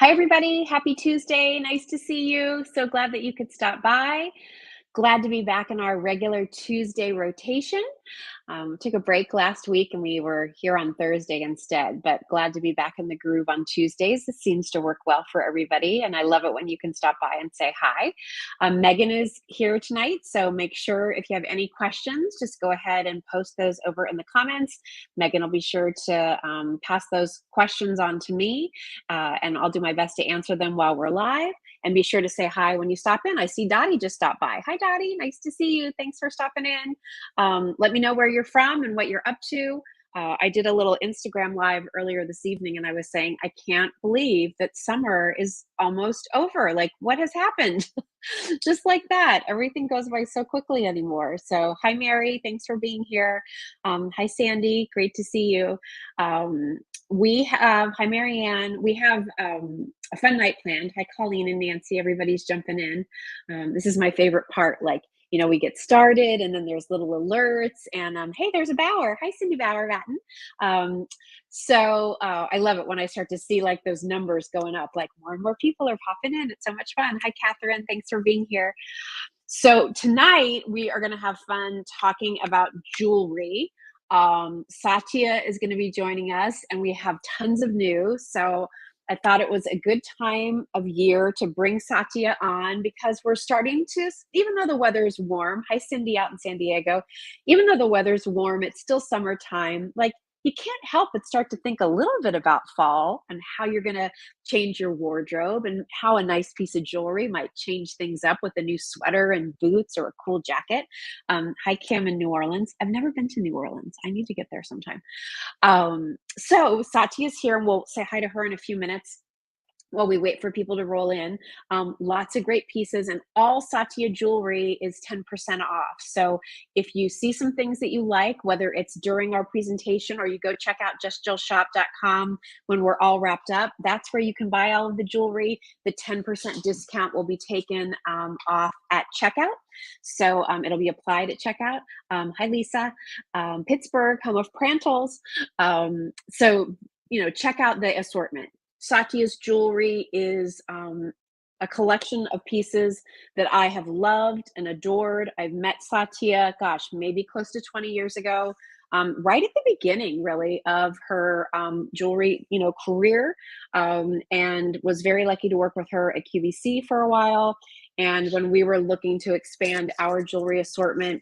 Hi, everybody. Happy Tuesday. Nice to see you. So glad that you could stop by. Glad to be back in our regular Tuesday rotation. Took a break last week and we were here on Thursday instead, but glad to be back in the groove on Tuesdays. This seems to work well for everybody, and I love it when you can stop by and say hi. Megan is here tonight, so make sure if you have any questions, just go ahead and post those over in the comments. Megan will be sure to pass those questions on to me, and I'll do my best to answer them while we're live. And be sure to say hi when you stop in. I see Dottie just stopped by. Hi, Dottie. Nice to see you. Thanks for stopping in. Let me know where you're from and what you're up to. I did a little Instagram live earlier this evening and I was saying, I can't believe that summer is almost over. Like, what has happened? Just like that. Everything goes by so quickly anymore. So, hi, Mary. Thanks for being here. Hi, Sandy. Great to see you. Hi, Marianne. We have a fun night planned. Hi, Colleen and Nancy. Everybody's jumping in. This is my favorite part. Like, we get started and then there's little alerts and hey, there's a Bauer. Hi, Cindy Bauer Batten. I love it when I start to see like those numbers going up, like more and more people are popping in. It's so much fun. Hi, Catherine. Thanks for being here. So tonight we are going to have fun talking about jewelry. Satya is going to be joining us and we have tons of news. So I thought it was a good time of year to bring Satya on because we're starting to, even though the weather is warm, hi Cindy out in San Diego, even though the weather's warm, it's still summertime. Like, you can't help but start to think a little bit about fall and how you're going to change your wardrobe and how a nice piece of jewelry might change things up with a new sweater and boots or a cool jacket. Hi, Kim in New Orleans. I've never been to New Orleans. I need to get there sometime. So Satya's here and we'll say hi to her in a few minutes while we wait for people to roll in. Lots of great pieces, and all Satya jewelry is 10% off. So if you see some things that you like, whether it's during our presentation or you go check out justjillshop.com when we're all wrapped up, that's where you can buy all of the jewelry. The 10% discount will be taken off at checkout. So it'll be applied at checkout. Hi, Lisa. Pittsburgh, home of Prantles. Check out the assortment. Satya's jewelry is a collection of pieces that I have loved and adored. I've met Satya, gosh, maybe close to 20 years ago, right at the beginning, really, of her jewelry, career, and was very lucky to work with her at QVC for a while. And when we were looking to expand our jewelry assortment,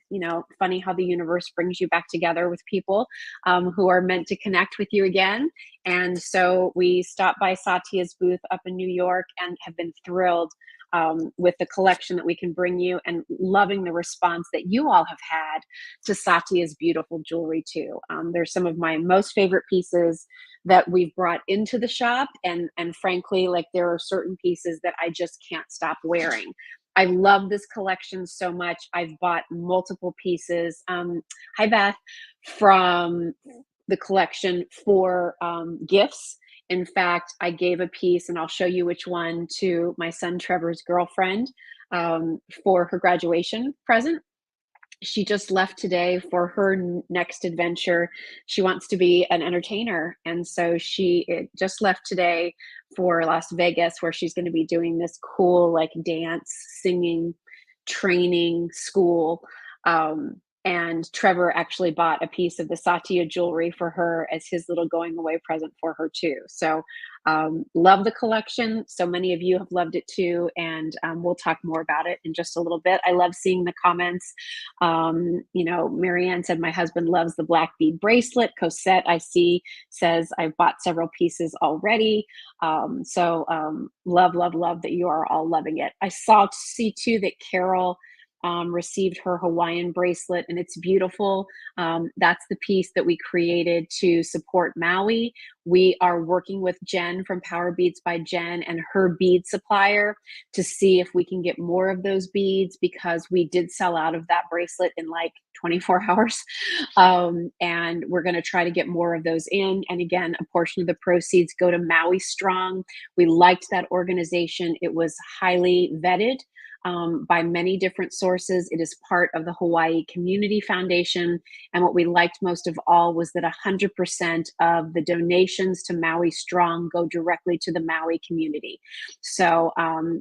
funny how the universe brings you back together with people who are meant to connect with you again. And so we stopped by Satya's booth up in New York and have been thrilled with the collection that we can bring you and loving the response that you all have had to Satya's beautiful jewelry too. There's some of my most favorite pieces that we've brought into the shop. And frankly, like there are certain pieces that I just can't stop wearing. I love this collection so much. I've bought multiple pieces. Hi, Beth, from the collection for gifts. In fact, I gave a piece, and I'll show you which one, to my son Trevor's girlfriend for her graduation present. She just left today for her next adventure. She wants to be an entertainer. And so she just left today for Las Vegas, where she's going to be doing this cool, like, dance, singing, training school. And Trevor actually bought a piece of the Satya jewelry for her as his little going away present for her too. So love the collection. So many of you have loved it too. And we'll talk more about it in just a little bit. I love seeing the comments. Marianne said, my husband loves the black bead bracelet. Cosette, I see, says, I've bought several pieces already. Love, love, love that you are all loving it. I see too that Carol received her Hawaiian bracelet, and it's beautiful. That's the piece that we created to support Maui. We are working with Jen from Power Beads by Jen and her bead supplier to see if we can get more of those beads, because we did sell out of that bracelet in like 24 hours. And we're going to try to get more of those in. And again, a portion of the proceeds go to Maui Strong. We liked that organization. It was highly vetted. by many different sources. It is part of the Hawaii Community Foundation. And what we liked most of all was that 100% of the donations to Maui Strong go directly to the Maui community. So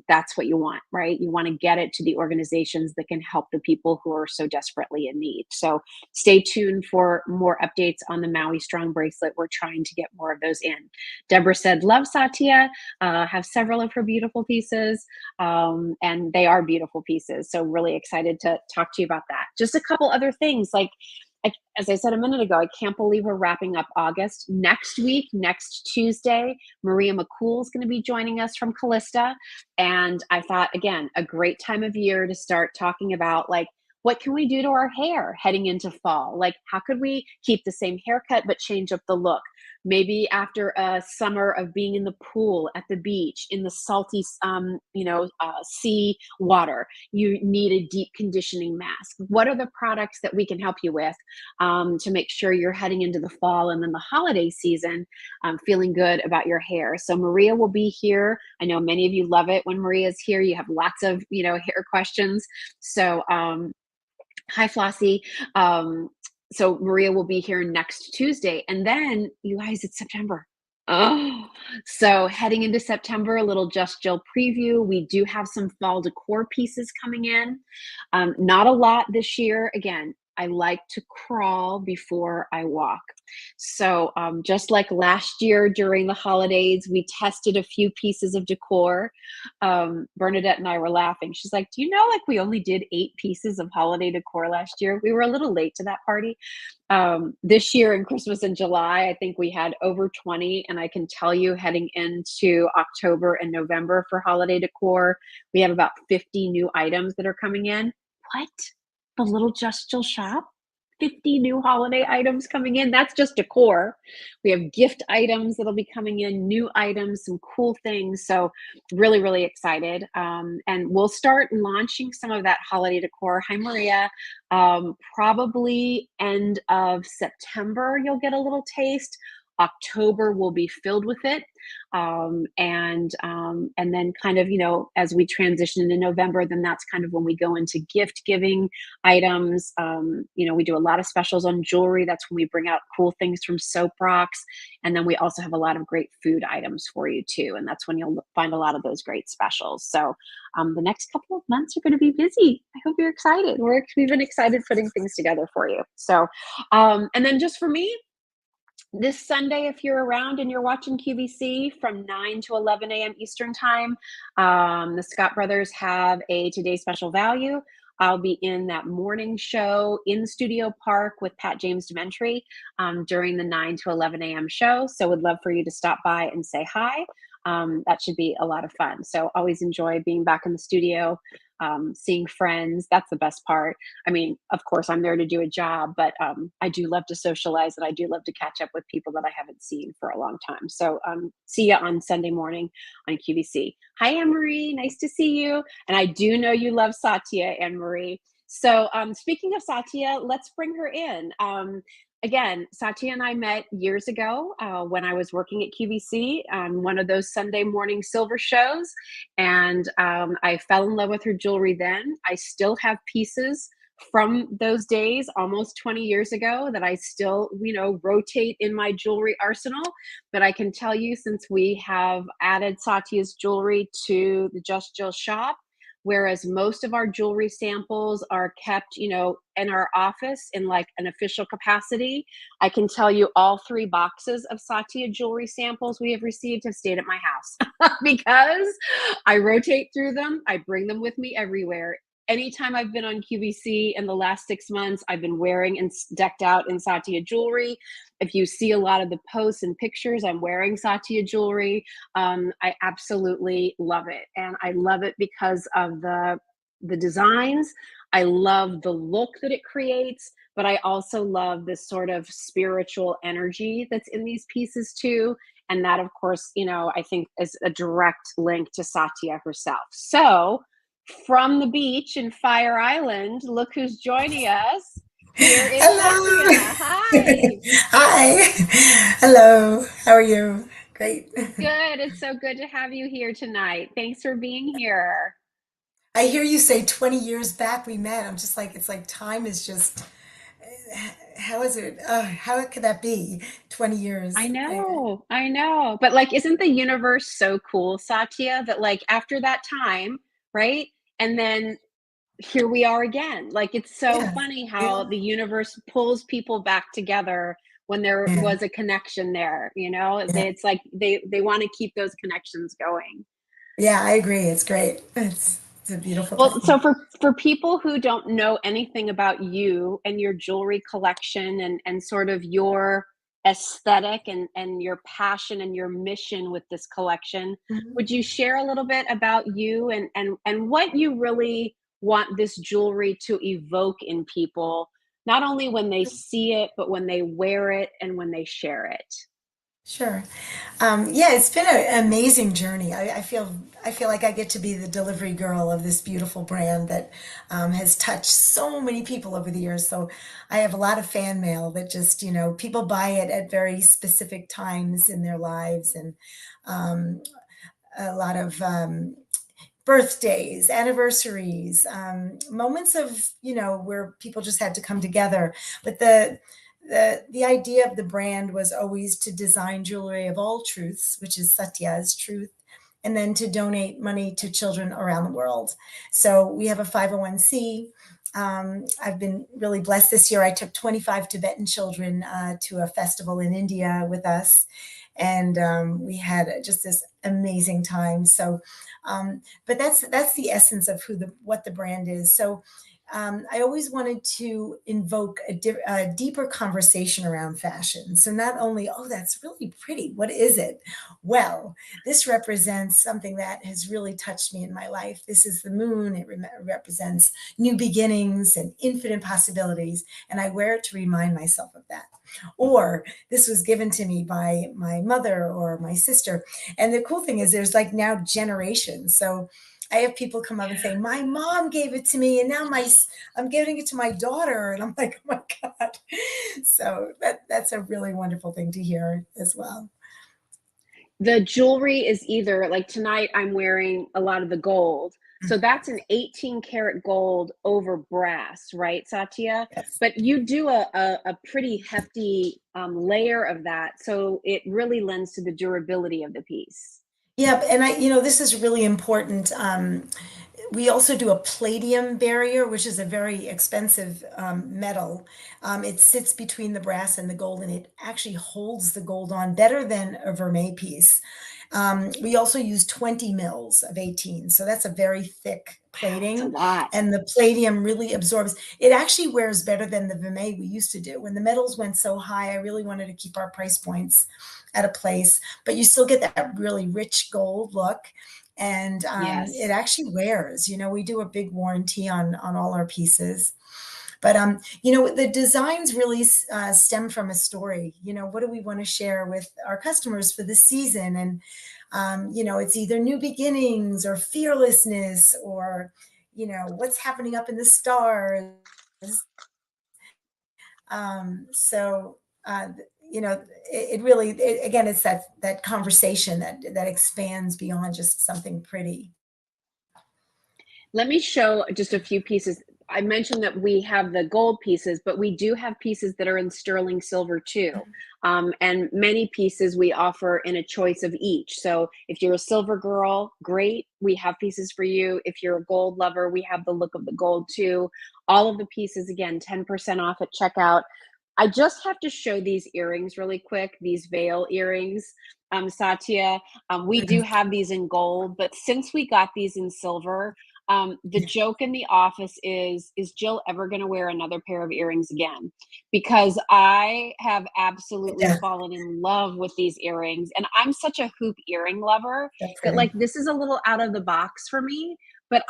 that's what you want, right? You want to get it to the organizations that can help the people who are so desperately in need. So stay tuned for more updates on the Maui Strong bracelet. We're trying to get more of those in. Deborah said, love Satya, have several of her beautiful pieces, and they are beautiful pieces. So really excited to talk to you about that. Just a couple other things like, as I said a minute ago, I can't believe we're wrapping up August. Next week, next Tuesday, Maria McCool is going to be joining us from Callista. And I thought, again, a great time of year to start talking about like, what can we do to our hair heading into fall? Like, how could we keep the same haircut but change up the look? Maybe after a summer of being in the pool, at the beach, in the salty, sea water, you need a deep conditioning mask. What are the products that we can help you with to make sure you're heading into the fall and then the holiday season feeling good about your hair? So Maria will be here. I know many of you love it when Maria's here. You have lots of, hair questions. So hi, Flossie. So Maria will be here next Tuesday. And then, you guys, it's September. Oh, so heading into September, a little Just Jill preview. We do have some fall decor pieces coming in. Not a lot this year. Again, I like to crawl before I walk. So just like last year during the holidays, we tested a few pieces of decor. Bernadette and I were laughing. She's like, do you know, like we only did 8 pieces of holiday decor last year? We were a little late to that party. This year in Christmas in July, I think we had over 20. And I can tell you heading into October and November for holiday decor, we have about 50 new items that are coming in. What? The little Just Jill shop? 50 new holiday items coming in. That's just decor. We have gift items that'll be coming in, new items, some cool things. So really, really excited. And we'll start launching some of that holiday decor. Hi, Maria. Probably end of September, you'll get a little taste. October will be filled with it. And then kind of, as we transition into November, then that's kind of when we go into gift giving items. We do a lot of specials on jewelry. That's when we bring out cool things from Soap Rocks. And then we also have a lot of great food items for you too. And that's when you'll find a lot of those great specials. So the next couple of months are going to be busy. I hope you're excited. We've been excited putting things together for you. So, and then just for me, this Sunday, if you're around and you're watching QVC from 9 to 11 a.m. Eastern Time, the Scott brothers have a Today Special Value. I'll be in that morning show in Studio Park with Pat James Dementry during the 9 to 11 a.m. show. So would love for you to stop by and say hi. That should be a lot of fun. So always enjoy being back in the studio, seeing friends. That's the best part. I mean, of course, I'm there to do a job, but I do love to socialize and I do love to catch up with people that I haven't seen for a long time. So see you on Sunday morning on QVC. Hi, Anne-Marie. Nice to see you. And I do know you love Satya, Anne-Marie. So speaking of Satya, let's bring her in. Again, Satya and I met years ago when I was working at QVC on one of those Sunday morning silver shows. And I fell in love with her jewelry then. I still have pieces from those days, almost 20 years ago, that I still, rotate in my jewelry arsenal. But I can tell you, since we have added Satya's jewelry to the Just Jill shop, whereas most of our jewelry samples are kept, in our office in like an official capacity, I can tell you all 3 boxes of Satya jewelry samples we have received have stayed at my house because I rotate through them. I bring them with me everywhere. Anytime I've been on QVC in the last 6 months, I've been wearing and decked out in Satya jewelry. If you see a lot of the posts and pictures, I'm wearing Satya jewelry. I absolutely love it. And I love it because of the designs. I love the look that it creates, but I also love this sort of spiritual energy that's in these pieces too. And that, of course, I think is a direct link to Satya herself. So from the beach in Fire Island, look who's joining us. Here is Hello. Satya. Hi. Hi. Hello. How are you? Great. Good. It's so good to have you here tonight. Thanks for being here. I hear you say 20 years back we met. I'm just like, it's like time is just, how is it? How could that be? 20 years. I know. But like, isn't the universe so cool, Satya, that like after that time, right? And then here we are again. Like, it's so Yeah, funny yeah, how the universe pulls people back together when there yeah, was a connection there, you know? yeah. It's like they want to keep those connections going. Yeah, I agree. It's great. It's a beautiful Well, so thing. for people who don't know anything about you and your jewelry collection and sort of your aesthetic and your passion and your mission with this collection, Mhm. would you share a little bit about you and what you really want this jewelry to evoke in people, not only when they see it, but when they wear it and when they share it? Sure. Yeah, it's been an amazing journey. I feel like I get to be the delivery girl of this beautiful brand that has touched so many people over the years. So I have a lot of fan mail that just, people buy it at very specific times in their lives and um, a lot of birthdays, anniversaries, moments of, where people just had to come together. But the idea of the brand was always to design jewelry of all truths, which is Satya's truth, and then to donate money to children around the world. So we have a 501c. I've been really blessed this year. I took 25 Tibetan children to a festival in India with us, and we had just this amazing time. So, but that's the essence of what the brand is. So I always wanted to invoke a deeper conversation around fashion. So not only, oh, that's really pretty. What is it? Well, this represents something that has really touched me in my life. This is the moon. It represents new beginnings and infinite possibilities. And I wear it to remind myself of that. Or this was given to me by my mother or my sister. And the cool thing is there's like now generations. So I have people come up and say, "My mom gave it to me, and now I'm giving it to my daughter," and I'm like, "Oh my god!" So that's a really wonderful thing to hear as well. The jewelry is either like tonight I'm wearing a lot of the gold. So that's an 18 karat gold over brass, right, Satya? Yes. But you do a pretty hefty layer of that. So it really lends to the durability of the piece. Yeah, and this is really important. We also do a palladium barrier, which is a very expensive metal. It sits between the brass and the gold, and it actually holds the gold on better than a vermeil piece. We also use 20 mils of 18, so that's a very thick Wow, it's a plating, lot. and the palladium really absorbs. It actually wears better than the vermeil we used to do. When the metals went so high, I really wanted to keep our price points at a place, but you still get that really rich gold look, and it Yes. actually wears. We do a big warranty on all our pieces, but the designs really stem from a story. What do we want to share with our customers for the season? And it's either new beginnings or fearlessness, or what's happening up in the stars. So it really, again, it's that conversation that expands beyond just something pretty. Let me show just a few pieces. I mentioned that we have the gold pieces, but we do have pieces that are in sterling silver too. And many pieces we offer in a choice of each. So if you're a silver girl, great, we have pieces for you. If you're a gold lover, we have the look of the gold too. All of the pieces, again, 10% off at checkout. I just have to show these earrings really quick, these veil earrings, Satya. We do have these in gold, but since we got these in silver, the joke in the office is Jill ever going to wear another pair of earrings again? Because I have absolutely Yeah, fallen in love with these earrings. And I'm such a hoop earring lover that's that, great. like, this is a little out of the box for me. But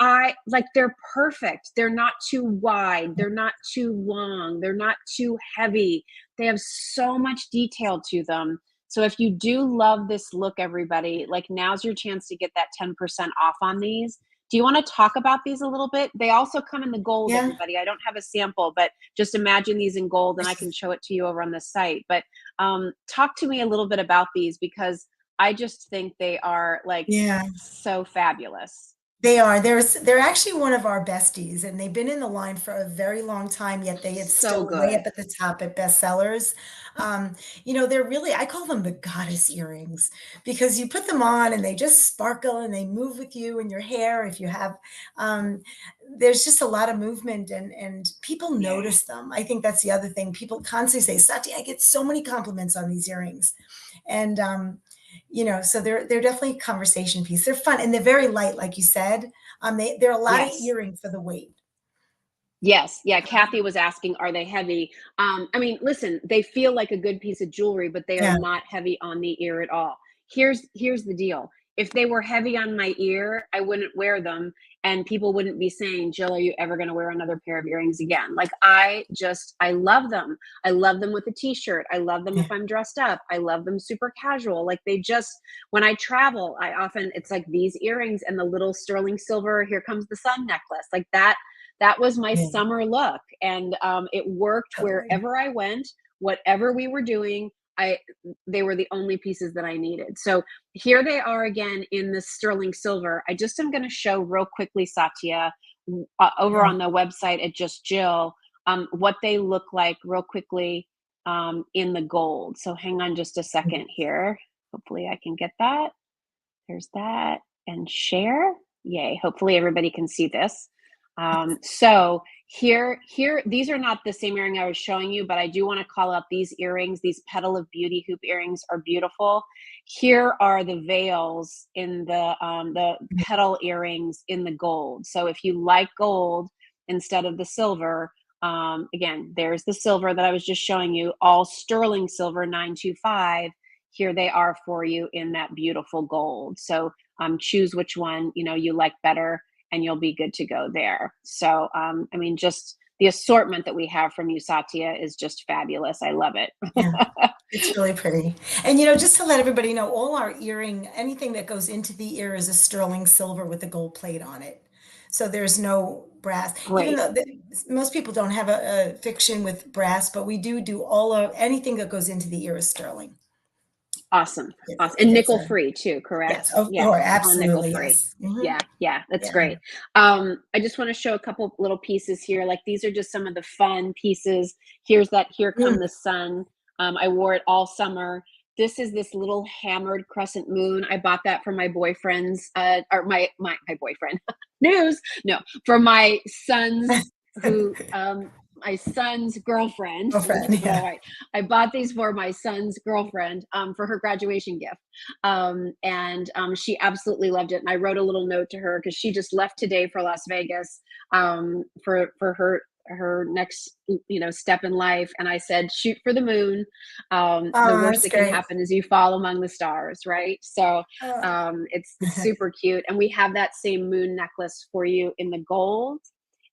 they're perfect. They're not too wide. They're not too long. They're not too heavy. They have so much detail to them. So if you do love this look, everybody, like, now's your chance to get that 10% off on these. Do you want to talk about these a little bit? They also come in the gold, Yeah. everybody. I don't have a sample, but just imagine these in gold and I can show it to you over on the site. But talk to me a little bit about these because I just think they are like Yeah. so fabulous. They are. They're actually one of our besties, and they've been in the line for a very long time, yet it's So still way up good. at the top at bestsellers. Um, they're really, I call them the goddess earrings because you put them on and they just sparkle and they move with you and your hair. If you have, um, there's just a lot of movement and people Yeah. notice them. I think that's the other thing. People constantly say, Sati, I get so many compliments on these earrings. And so they're definitely a conversation piece. They're fun and they're very light, like you said. They're a lot of Yes. earring for the weight. Yes, yeah, Kathy was asking, "Are they heavy?" I mean, listen, they feel like a good piece of jewelry, but they are Yeah, not heavy on the ear at all. Here's the deal. If they were heavy on my ear, I wouldn't wear them, and people wouldn't be saying, "Jill, are you ever gonna wear another pair of earrings again?" Like, I love them. I love them with a t-shirt. I love them if yeah, I'm dressed up. I love them super casual. Like, they just when I travel, I often it's like these earrings and the little sterling silver, here comes the sun necklace. Like, that was my yeah, summer look, and it worked totally. wherever I went, whatever we were doing. I They were the only pieces that I needed. So here they are again in the sterling silver. I just am going to show real quickly, Satya, over Yeah. on the website at Just Jill, what they look like real quickly in the gold. So hang on just a second here. Hopefully, I can get that. There's that. And share. Yay. Hopefully everybody can see this. So here, these are not the same earring I was showing you, but I do want to call out these earrings. These Petal of Beauty hoop earrings are beautiful. Here are the veils in the petal earrings in the gold. So if you like gold instead of the silver, again, there's the silver that I was just showing you, all sterling silver 925. Here they are for you in that beautiful gold. So choose which one you like better, and you'll be good to go there. So I mean, just the assortment that we have from you, Satya, is just fabulous. I love it. Yeah. It's really pretty. And just to let everybody know, all our earring, anything that goes into the ear is a sterling silver with a gold plate on it. So there's no brass, even Great. though most people don't have a fiction with brass, but we do all of anything that goes into the ear is sterling. Awesome. Awesome. If And it's nickel a, free too, yes, correct? of Yeah. course, All nickel absolutely, free. yes. Hmm. Yeah, that's Yeah. great. I just want to show a couple little pieces here. Like, these are just some of the fun pieces. Here's that Here Come Mm. the Sun. I wore it all summer. This is this little hammered crescent moon. I bought that for my boyfriend's or my boyfriend. News. No, for my son's girlfriend. Let me Girlfriend, keep it all yeah. right. I bought these for my son's girlfriend for her graduation gift. And she absolutely loved it. And I wrote a little note to her because she just left today for Las Vegas for her next step in life. And I said, shoot for the moon. The Oh, worst that's that can great. happen is you fall among the stars, right? So Oh. it's super cute. And we have that same moon necklace for you in the gold.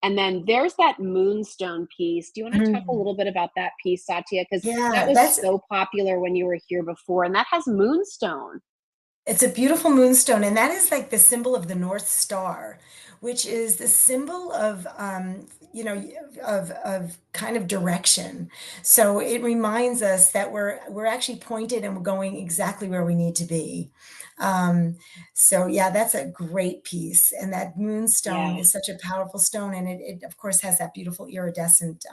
And then there's that moonstone piece. Do you want to talk a Mm. little bit about that piece, Satya? Because that Yeah, was that's so popular when you were here before, and that has moonstone. it's a beautiful moonstone, and that is like the symbol of the North Star, which is the symbol of of kind of direction. So it reminds us that we're actually pointed and we're going exactly where we need to be. Um, so yeah, that's a great piece, and that moonstone Yeah, is such a powerful stone, and it of course has that beautiful iridescent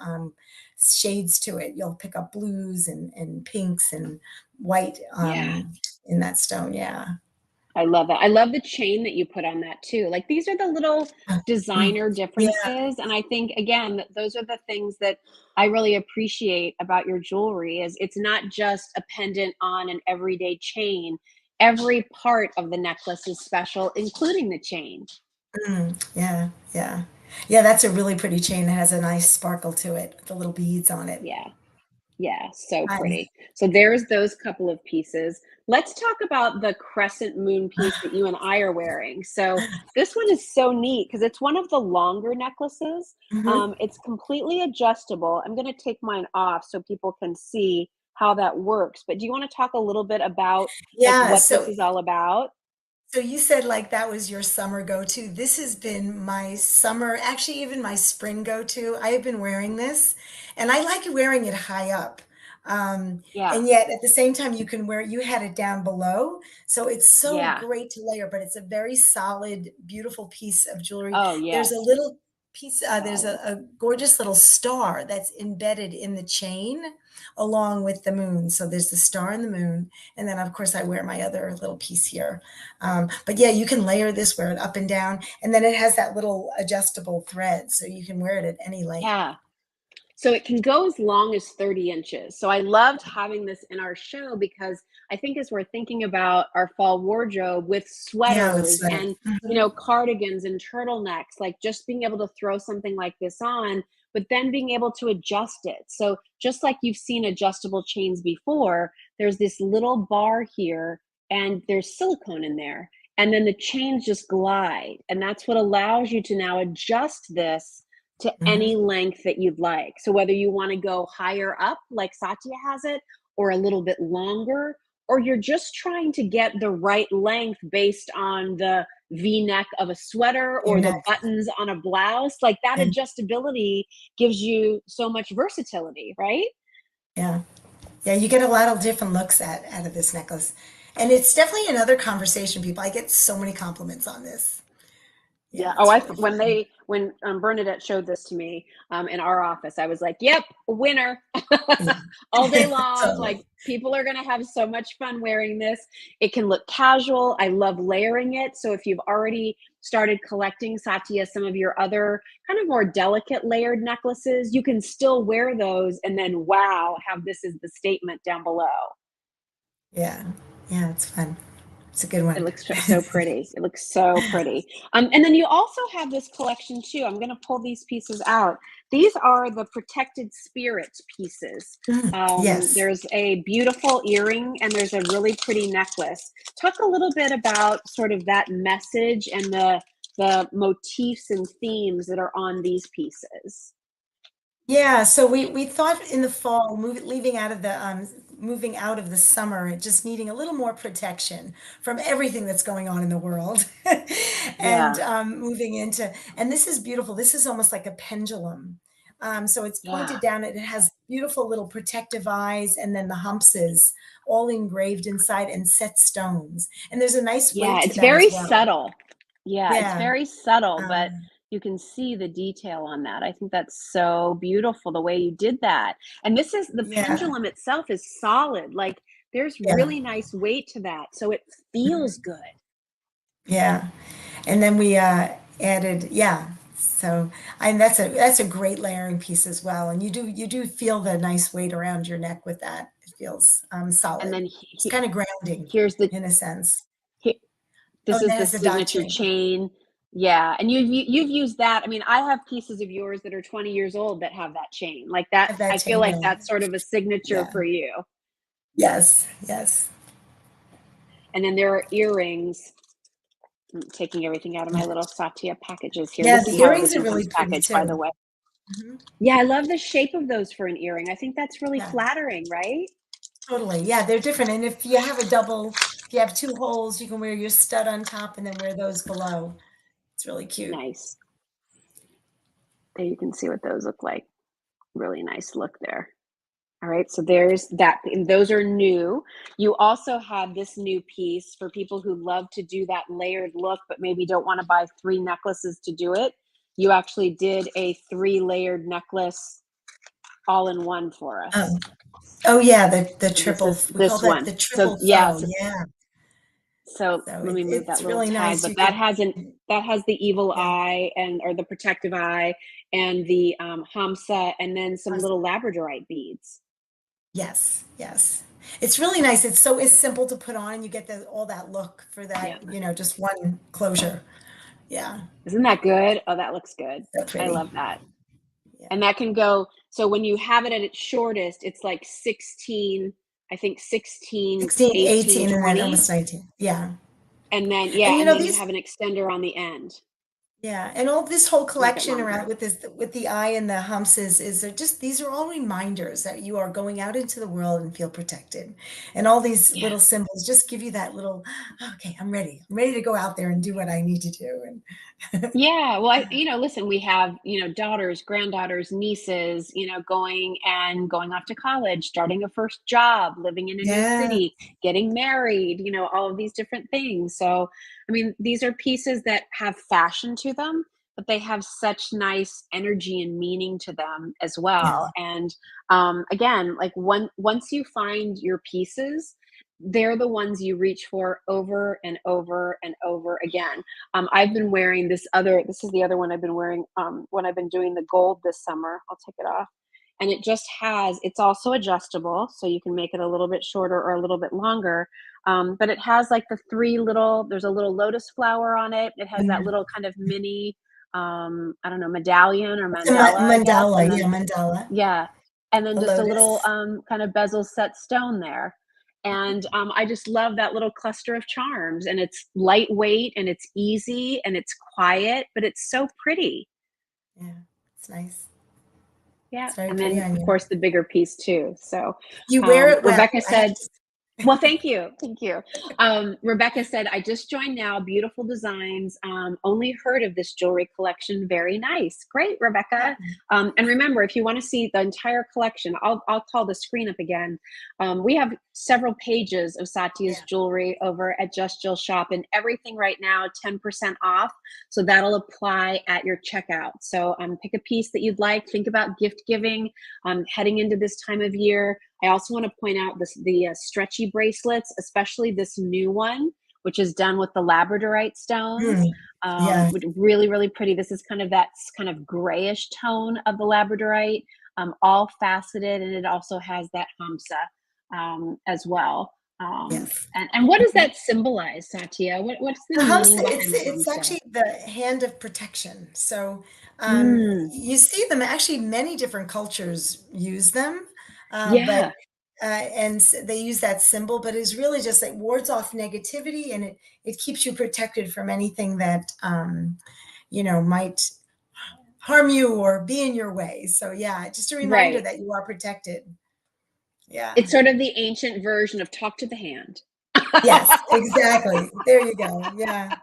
shades to it. You'll pick up blues and pinks and white yeah. in that stone. Yeah. I love that. I love the chain that you put on that too. Like, these are the little Mm. designer Yeah. differences, and I think again that those are the things that I really appreciate about your jewelry is it's not just a pendant on an everyday chain. Every part of the necklace is special, including the chain. Mm. Yeah. Yeah. Yeah, that's a really pretty chain that has a nice sparkle to it with the little beads on it. Yeah. Yeah, so I pretty. So there's those couple of pieces. Let's talk about the crescent moon piece that you and I are wearing. So this one is so neat because it's one of the longer necklaces. Mhm. It's completely adjustable. I'm going to take mine off so people can see how that works. But do you want to talk a little bit about like Yeah, what this is all about? so you said like that was your summer go-to. This has been my summer, actually even my spring go-to. I have been wearing this and I like wearing it high up. Yeah. And yet at the same time, you can wear you had it down below. So it's so Yeah. great to layer, but it's a very solid, beautiful piece of jewelry. Oh, There's a yes. little piece, there's Solid. a gorgeous little star that's embedded in the chain along with the moon. So there's the star and the moon. And then, of course, I wear my other little piece here. But yeah, you can layer this, wear it up and down. And then it has that little adjustable thread. So you can wear it at any length. Yeah. So it can go as long as 30 inches. So I loved having this in our show because I think as we're thinking about our fall wardrobe with Yeah, with sweaters sweaters. and, Mhm. cardigans and turtlenecks, like just being able to throw something like this on, but then being able to adjust it. So just like you've seen adjustable chains before, there's this little bar here and there's silicone in there. And then the chains just glide. And that's what allows you to now adjust this to any Mhm. length that you'd like. So whether you want to go higher up like Satya has it or a little bit longer or you're just trying to get the right length based on the V-neck of a sweater Your or the neck. buttons on a blouse, like that And adjustability gives you so much versatility, right? yeah. Yeah, you get a lot of different looks at out of this necklace. And it's definitely another conversation, people. I get so many compliments on this. Yeah. Yeah, Oh, it's really fun. when Bernadette showed this to me in our office, I was like, "Yep, winner, Yeah. all day long." Like Totally. people are gonna have so much fun wearing this. It can look casual. I love layering it. So if you've already started collecting Satya, some of your other kind of more delicate layered necklaces, you can still wear those, and then wow, have this as the statement down below. Yeah. Yeah, it's fun. It's a good It one. looks so pretty. It looks so pretty. And then you also have this collection too. I'm going to pull these pieces out. These are the protected spirits pieces. Mm, yes. There's a beautiful earring and there's a really pretty necklace. Talk a little bit about sort of that message and the motifs and themes that are on these pieces. Yeah, so we thought in the fall, leaving out of the moving out of the summer, just needing a little more protection from everything that's going on in the world, and Yeah, moving into and this is beautiful. This is almost like a pendulum. So it's yeah, pointed down. It has beautiful little protective eyes, and then the humpses all engraved inside and set stones. And there's a nice yeah. weight to It's that as very well. subtle. Yeah, it's Yeah. very subtle, but Um, you can see the detail on that. I think that's so beautiful the way you did that. And this is the yeah. pendulum itself is solid. Like there's Yeah. really nice weight to that. So it feels Mhm. good. Yeah. And then we added, yeah. So, and that's a great layering piece as well. And you do feel the nice weight around your neck with that. It feels And solid. then It's kind of grounding here's the in a sense. he, Oh, this and is that the has the dot signature chain. chain. Yeah, and you've used that. I mean, I have pieces of yours that are 20 years old that have that chain. Like that Have that I feel chain like there. that's sort of a signature Yeah. for you. Yes. Yes. And then there are earrings. I'm taking everything out of my Yeah. little Satya packages here. Yeah, This is the how earrings are everything really comes pretty packaged, by the too. way. Hmm. Yeah, I love the shape of those for an earring. I think that's really Yeah, flattering, right? totally. Yeah, they're different. And if you have a double, if you have two holes, you can wear your stud on top and then wear those below. It's really cute. Nice. There you can see what those look like. Really nice look there. All right, so there's that. And those are new. You also have this new piece for people who love to do that layered look, but maybe don't want to buy three necklaces to do it. You actually did a three layered necklace all in one for us. Oh, oh yeah, the So this triple, is we call this that one. the So triple yeah, faux. Yeah. so So let me move that it's little really tag, nice. but You could, that has the evil yeah. eye and or the protective eye and the Hamsa and then some little labradorite beads. Yes, yes. It's really nice. It's simple to put on and you get all that look for Yeah. that, just one closure. Yeah. Isn't that good? Oh, that looks good. So I pretty. love that. Yeah. And that can go so when you have it at its shortest, it's like 16, I think 16, 16, 18, 18, and then 20. almost 19. Yeah. And then And yeah, and then you these have an extender on the end. Yeah, and all this whole a little bit collection around longer. with this with the eye and the humps is just these are all reminders that you are going out into the world and feel protected. And all these Yeah. little symbols just give you that little, okay, I'm ready. I'm ready to go out there and do what I need to do. And Yeah, well, listen, we have, daughters, granddaughters, nieces, going off to college, starting a first job, living in a new yeah, city, getting married, all of these different things. So, I mean, these are pieces that have fashion to them, but they have such nice energy and meaning to them as yeah, well. And again, like once you find your pieces, they're the ones you reach for over and over and over again. I've been wearing this is the other one I've been wearing, when I've been doing the gold this summer. I'll take it off. And it's also adjustable, so you can make it a little bit shorter or a little bit longer. But it has like there's a little lotus flower on it. It has that and little kind of mini, I don't know, medallion or it's a mandala, I guess. mandala, And yeah, then, mandala, yeah, and then a just a little, lotus. kind of bezel set stone there. And, I just love that little cluster of charms, and it's lightweight, and it's easy, and it's quiet, but it's so pretty. Yeah, it's nice. Yeah, It's very and pretty then, on of you. course, the bigger piece too. So, You wear it well, Rebecca I have said, to. well, thank you, thank you. Rebecca said, "I just joined now, beautiful designs, only heard of this jewelry collection, very nice." Great, Rebecca. And remember, if you wanna see the entire collection, I'll call the screen up again. We have several pages of Satya's Yeah, jewelry over at Just Jill Shop, and everything right now, 10% off, so that'll apply at your checkout. So, pick a piece that you'd like, think about gift giving, heading into this time of year. I also want to point out the stretchy bracelets, especially this new one, which is done with the labradorite stones. mm, yeah, Really, really pretty. This is kind of that kind of grayish tone of the labradorite, all faceted, and it also has that hamsa, as well. yes. And what does that symbolize, Satya? What's the The meaning hamsa, it's behind the it's hamsa? actually the hand of protection. So Mm, you see them actually many different cultures use them, but yeah, and they use that symbol, but it's really just like wards off negativity and it keeps you protected from anything that might harm you or be in your way. So yeah, just a reminder right. that you are protected. Yeah. It's sort of the ancient version of talk to the hand. Yes, exactly. There you go. Yeah.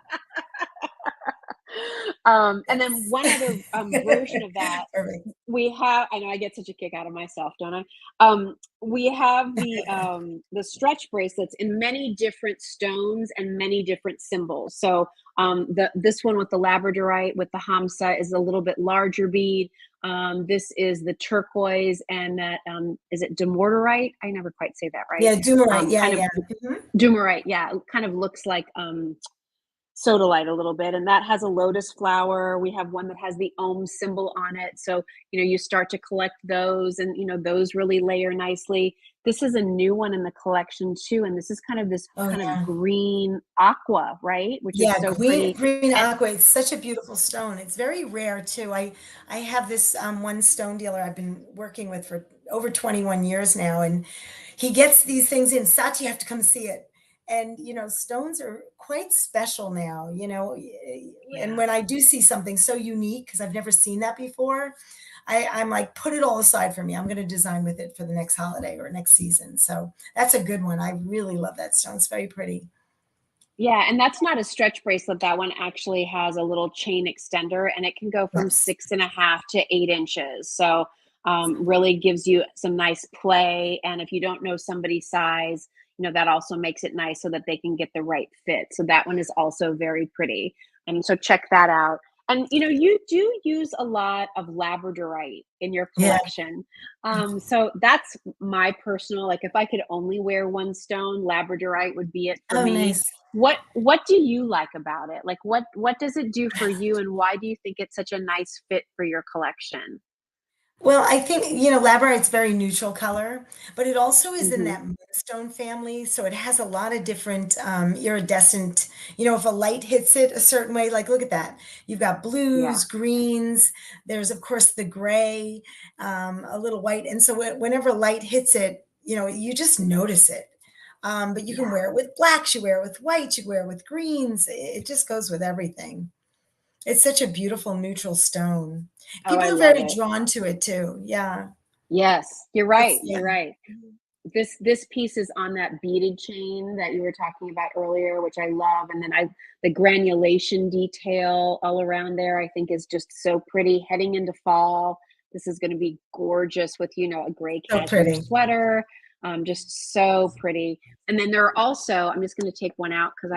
And then Yes. one other, version of that, Perfect. I know I get such a kick out of myself, don't I? We have the stretch bracelets in many different stones and many different symbols. So, this one with the labradorite with the hamsa is a little bit larger bead. This is the turquoise, and that, is it demortarite? I never quite say that right. Yeah, Doomerite. Yeah, Kind of yeah. Mhm. Dumarite, yeah, it kind of looks like, sodalite a little bit, and that has a lotus flower. We have one that has the ohm symbol on it. So, you start to collect those, and those really layer nicely. This is a new one in the collection too, and this is kind of this Oh, kind of yeah. green aqua, right? Which is Yeah, so green pretty. green And aqua. It's such a beautiful stone. It's very rare too. I have this one stone dealer I've been working with for over 21 years now, and he gets these things in. Sachi, you have to come see it. And stones are quite special now, and yeah. when I do see something so unique, because I've never seen that before, I'm like, put it all aside for me. I'm going to design with it for the next holiday or next season. So that's a good one. I really love that stone. It's very pretty. Yeah, and that's not a stretch bracelet. That one actually has a little chain extender, and it can go from Yes. 6.5 to 8 inches. So, really gives you some nice play. And if you don't know somebody's size, that also makes it nice so that they can get the right fit. So that one is also very pretty. And so check that out. And you do use a lot of labradorite in your Yeah. collection. So that's my personal, like, if I could only wear one stone, labradorite would be it for Oh, me. nice. What do you like about it? Like, what does it do for you, and why do you think it's such a nice fit for your collection? Well, I think, labradorite's very neutral color, but it also is in Mhm. that moonstone family. So it has a lot of different iridescent, if a light hits it a certain way, like look at that. You've got Yeah. blues, greens, there's of course the gray, a little white. And so whenever light hits it, you just notice it. But you can Yeah. wear it with blacks, you wear it with whites, you wear it with greens. It just goes with everything. It's such a beautiful neutral stone. Oh, People I are love very it. drawn to it too. Yeah. Yes, you're It's right, yeah. you're right. This piece is on that beaded chain that you were talking about earlier, which I love, and then I the granulation detail all around there, I think is just so pretty. Heading into fall, this is gonna be gorgeous with, a gray So cashmere pretty. sweater, just so pretty. And then there are also I'm just gonna take one out because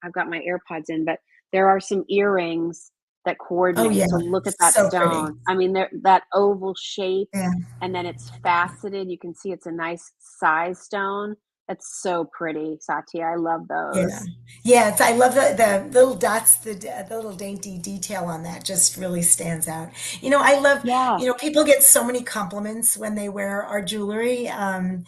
I've got my AirPods in, but there are some earrings that Oh coordinate. yeah. So look at that So pretty. stone. I mean, that oval shape Yeah. and then it's faceted. You can see it's a nice size stone. That's so pretty, Satya. I love Yeah. those. Yeah, I love the little dots, the little dainty detail on that just really stands out. I love, Yeah, people get so many compliments when they wear our jewelry. And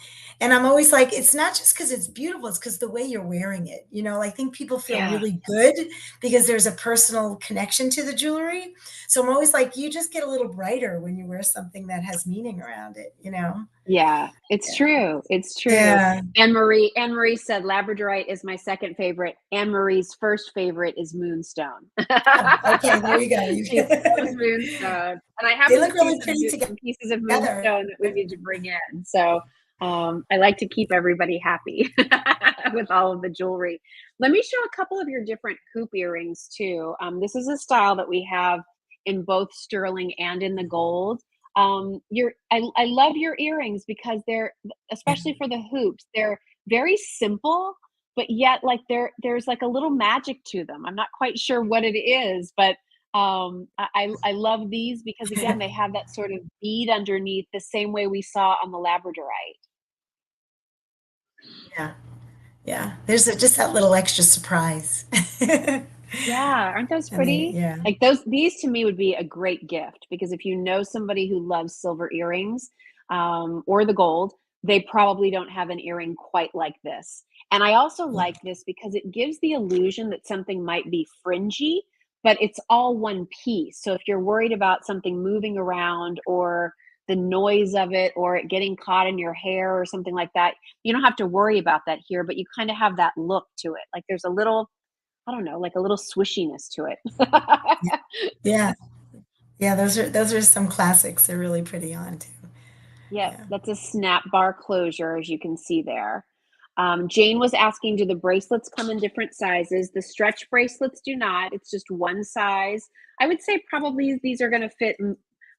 I'm always like, it's not just because it's beautiful, it's because the way you're wearing it. I think people feel yeah, really good because there's a personal connection to the jewelry. So I'm always like, you just get a little brighter when you wear something that has meaning around it. yeah. It's Yeah. true. It's true. Yeah. Anne Marie said Labradorite is my second favorite. Anne Marie's first favorite is Moonstone. Oh, okay, there you go. She loves Moonstone, and I They happen to look see really pretty some pieces of together. Moonstone that we need to bring in. So I like to keep everybody happy with all of the jewelry. Let me show a couple of your different hoop earrings too. This is a style that we have in both sterling and in the gold. I love your earrings because they're Yeah. especially for the hoops, they're very simple, but yet like there's like a little magic to them. I'm not quite sure what it is, but I love these because again they have that sort of bead underneath the same way we saw on the Labradorite. Yeah. Yeah. There's just that little extra surprise. Yeah, aren't those And they, pretty? yeah. Like these to me would be a great gift because if you know somebody who loves silver earrings, or the gold, they probably don't have an earring quite like this. And I also Yeah. like this because it gives the illusion that something might be fringy, but it's all one piece. So if you're worried about something moving around or the noise of it or it getting caught in your hair or something like that, you don't have to worry about that here, but you kind of have that look to it. Like there's a little I don't know, like a little swishiness to it. Yeah. Yeah. Yeah. Those are some classics. They're really pretty on too. Yep, Yeah. that's a snap bar closure, as you can see there. Jane was asking, do the bracelets come in different sizes? The stretch bracelets do not. It's just one size. I would say probably these are going to fit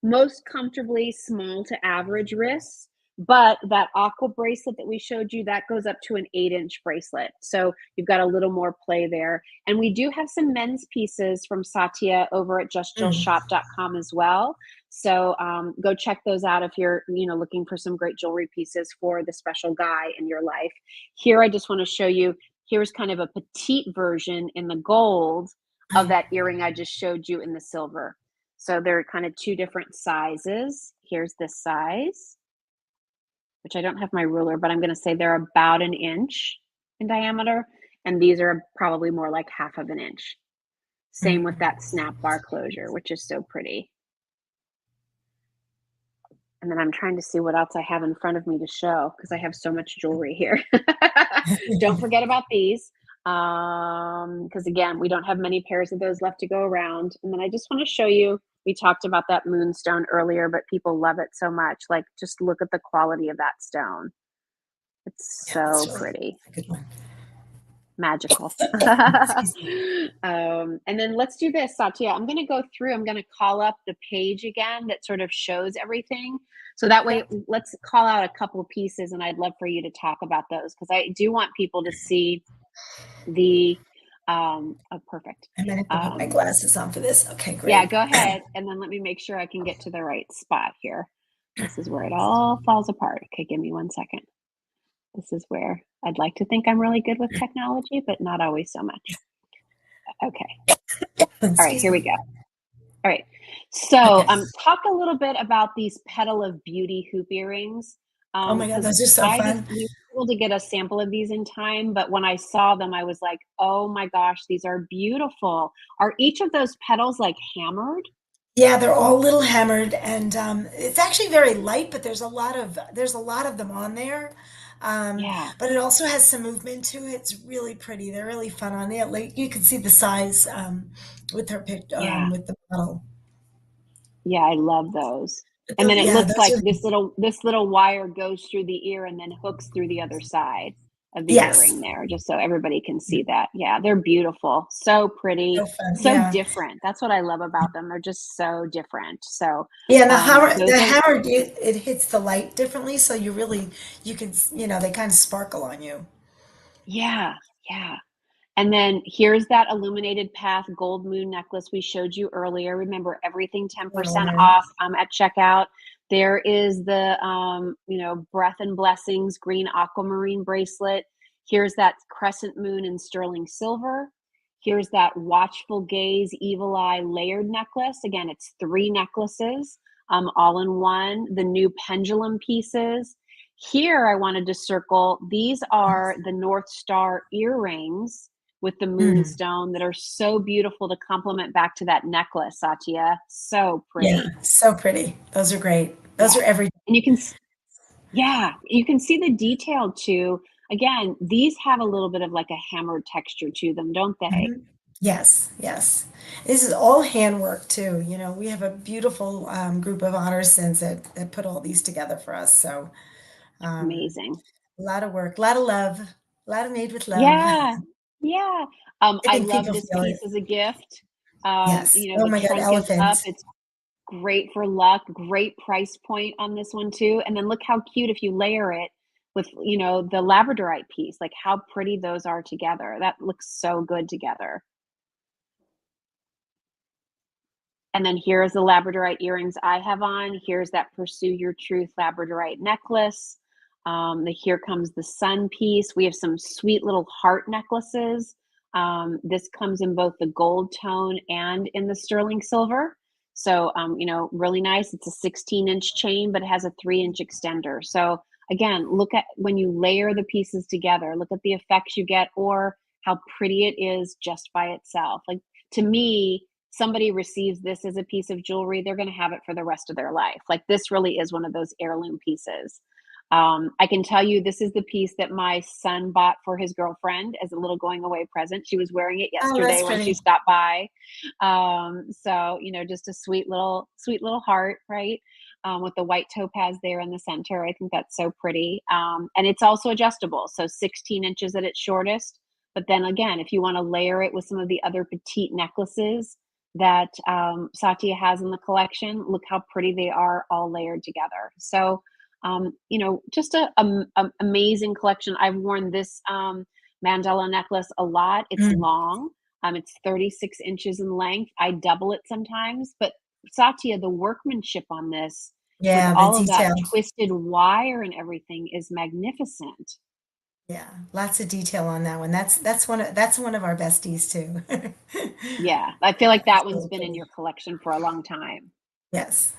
most comfortably small to average wrists. But that aqua bracelet that we showed you, that goes up to an 8-inch bracelet. So you've got a little more play there. And we do have some men's pieces from Satya over at Mm. justjillshop.com as well. So go check those out if you're, looking for some great jewelry pieces for the special guy in your life. Here, I just want to show you. Here's kind of a petite version in the gold of Oh, that earring I just showed you in the silver. So they're kind of two different sizes. Here's this size, which I don't have my ruler, but I'm going to say they're about an inch in diameter, and these are probably more like half of an inch. Same with mm. that snap bar closure, which is so pretty. And then I'm trying to see what else I have in front of me to show because I have so much jewelry here. Don't forget about these. Because again, we don't have many pairs of those left to go around. And then I just want to show you, we talked about that moonstone earlier, but people love it so much. Like, just look at the quality of that stone. It's Yeah, that's so really pretty. a good one. Magical. Excuse me. And then let's do this, Satya. I'm going to go through, I'm going to call up the page again that sort of shows everything. So that way, Yep. let's call out a couple pieces, and I'd love for you to talk about those because I do want people to see the, oh, perfect. I'm gonna have to put my Um, glasses on for this. Okay, yeah, great. go ahead. And then let me make sure I can get to the right spot here. This is where it all falls apart. Okay, give me one second. This is where I'd like to think I'm really good with technology, but not always so much. Okay. All right, Excuse here we me. go. All right. So, Okay. talk a little bit about these Petal of Beauty hoop earrings, Oh my God, because those are so I didn't fun. we were able to get a sample of these in time, but when I saw them, I was like, "Oh my gosh, these are beautiful." Are each of those petals like hammered? Yeah, they're all little hammered, and it's actually very light, but there's a lot of them on there. Yeah, But it also has some movement to it. It's really pretty. They're really fun on it. Like you can see the size with her pic yeah, with the model. yeah, I love those. But And then it yeah, looks those like are this little wire goes through the ear and then hooks through the other side of the yes, earring there, just so everybody can see that. Yeah, they're beautiful. So so pretty, fun. so Yeah, different. That's what I love about them. They're just so different. So, yeah. And those the are hammer, it hits the light differently, so you can they kind of sparkle on you. yeah, yeah. And then here's that illuminated path gold moon necklace we showed you earlier. Remember, everything 10% Extraordinary. off at checkout. There is the breath and blessings green aquamarine bracelet. Here's that crescent moon in sterling silver. Here's that watchful gaze evil eye layered necklace. Again, it's three necklaces all in one. The new pendulum pieces. Here, I wanted to circle, these are the North Star earrings with the Mm, moonstone that are so beautiful to complement back to that necklace, Satya. So yeah, pretty. so pretty. Those are great. Those Yeah. are every. And yeah, you can see the detail too. Again, these have a little bit of like a hammered texture to them, don't they? Mhm. Yes, yes. This is all handwork too. We have a beautiful group of artisans that put all these together for us. So um, Amazing. a lot of work, a lot of love, a lot of made with love. Yeah. Yeah. I I think love people this feel it. piece as a gift. Yes. Oh The my God, trunk is up. elephants. It's great for luck, great price point on this one too, and then look how cute if you layer it with, the labradorite piece, like how pretty those are together. That looks so good together. And then here's the labradorite earrings I have on. Here's that Pursue Your Truth labradorite necklace. The Here Comes the Sun piece. We have some sweet little heart necklaces. This comes in both the gold tone and in the sterling silver. So, really nice. It's a 16-inch chain, but it has a 3-inch extender. So, again, look at when you layer the pieces together, look at the effects you get or how pretty it is just by itself. Like, to me, somebody receives this as a piece of jewelry, they're going to have it for the rest of their life. Like this really is one of those heirloom pieces. I can tell you this is the piece that my son bought for his girlfriend as a little going away present. She was wearing it Oh, yesterday that's when she pretty. stopped by. So just a sweet little heart, right? With the white topaz there in the center. I think that's so pretty. And it's also adjustable. So 16 inches at its shortest. But then again, if you want to layer it with some of the other petite necklaces, that Satya has in the collection. Look how pretty they are all layered together. So, just a amazing collection. I've worn this mandala necklace a lot. It's Mm, long. It's 36 inches in length. I double it sometimes, but Satya, the workmanship on this with yeah, the all of that detail. twisted wire and everything is magnificent. Yeah, lots of detail on that one. That's one of our besties too. Yeah, I feel like that It's one's really been in pretty. your collection for a long time. Yes.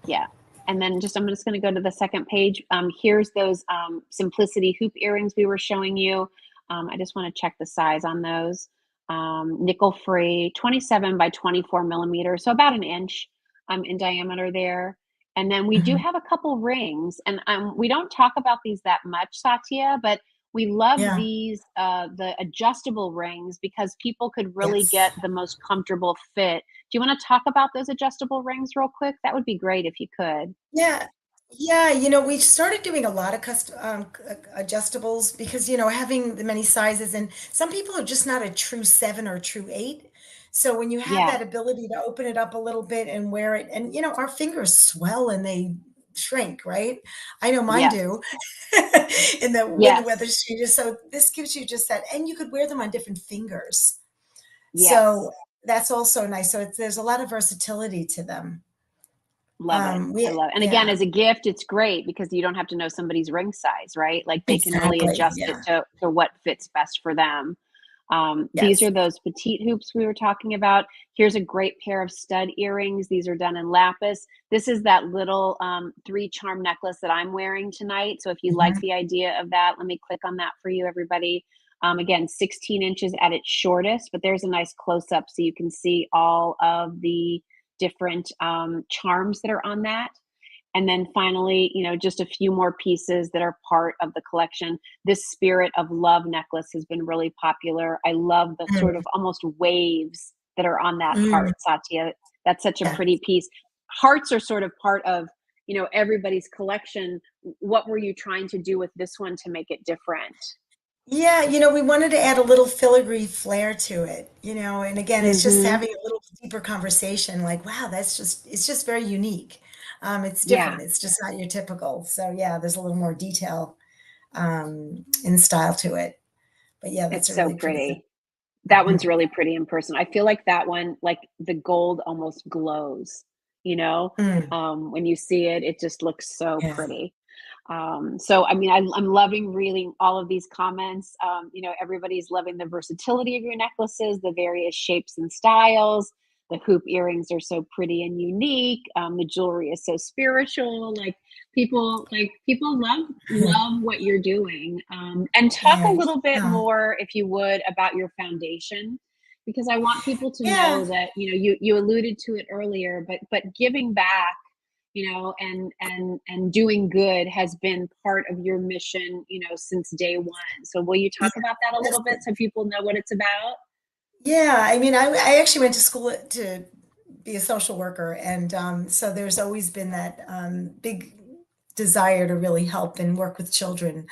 Yeah. And then I'm just going to go to the second page. Here's those simplicity hoop earrings we were showing you. I just want to check the size on those. Nickel free, 27 by 24 millimeters, so about an inch in diameter there. And then we do Mhm. have a couple rings, and we don't talk about these that much, Satya, but we love Yeah. these, the adjustable rings, because people could really Yes. get the most comfortable fit. Do you want to talk about those adjustable rings real quick? That would be great if you could. Yeah. Yeah, we started doing a lot of custom adjustables because, having the many sizes, and some people are just not a true 7 or a true 8. So when you have Yeah. that ability to open it up a little bit and wear it, and our fingers swell and they shrink, right? I know mine Yes. do in the when the Yes. weather's changes. So this gives you just that, and you could wear them on different fingers. Yes. So that's also nice. So there's a lot of versatility to them. Love it. I love it. And again, Yeah, as a gift, it's great because you don't have to know somebody's ring size, right? Like they can really exactly. adjust it Yeah. to what fits best for them. These Yes. are those petite hoops we were talking about. Here's a great pair of stud earrings. These are done in lapis. This is that little three charm necklace that I'm wearing tonight. So if you like Mhm. the idea of that, let me click on that for you, everybody. Again, 16 inches at its shortest, but there's a nice close up so you can see all of the different charms that are on that. And then finally, just a few more pieces that are part of the collection. This Spirit of Love necklace has been really popular. I love the sort Mm, of almost waves that are on that mm, heart, Satya. That's such a yeah. pretty piece. Hearts are sort of part of, everybody's collection. What were you trying to do with this one to make it different? Yeah, we wanted to add a little filigree flair to it, and again, it's just Mhm. having a little deeper conversation, like, wow, it's just very unique. It's Yeah, different. It's just not your typical. So yeah, there's a little more detail in style to it. But yeah, that's it's a so really pretty thing. pretty. That one's Mhm. really pretty in person. I feel like that one, like, the gold almost glows, you know? Mm, When you see it, it just looks so yeah. pretty. So I mean, I'm loving reading all of these comments. Everybody's loving the versatility of your necklaces, the various shapes and styles. The hoop earrings are so pretty and unique. The jewelry is so spiritual. Like people love what you're doing. And talk a Thanks. little bit Oh, more, if you would, about your foundation, because I want people to yeah. know that you alluded to it earlier, but giving back, and doing good has been part of your mission, since day one. So will you Yeah. talk about that a That's little bit so people know what it's about? Yeah, I mean, I actually went to school to be a social worker, and so there's always been that big desire to really help and work with children.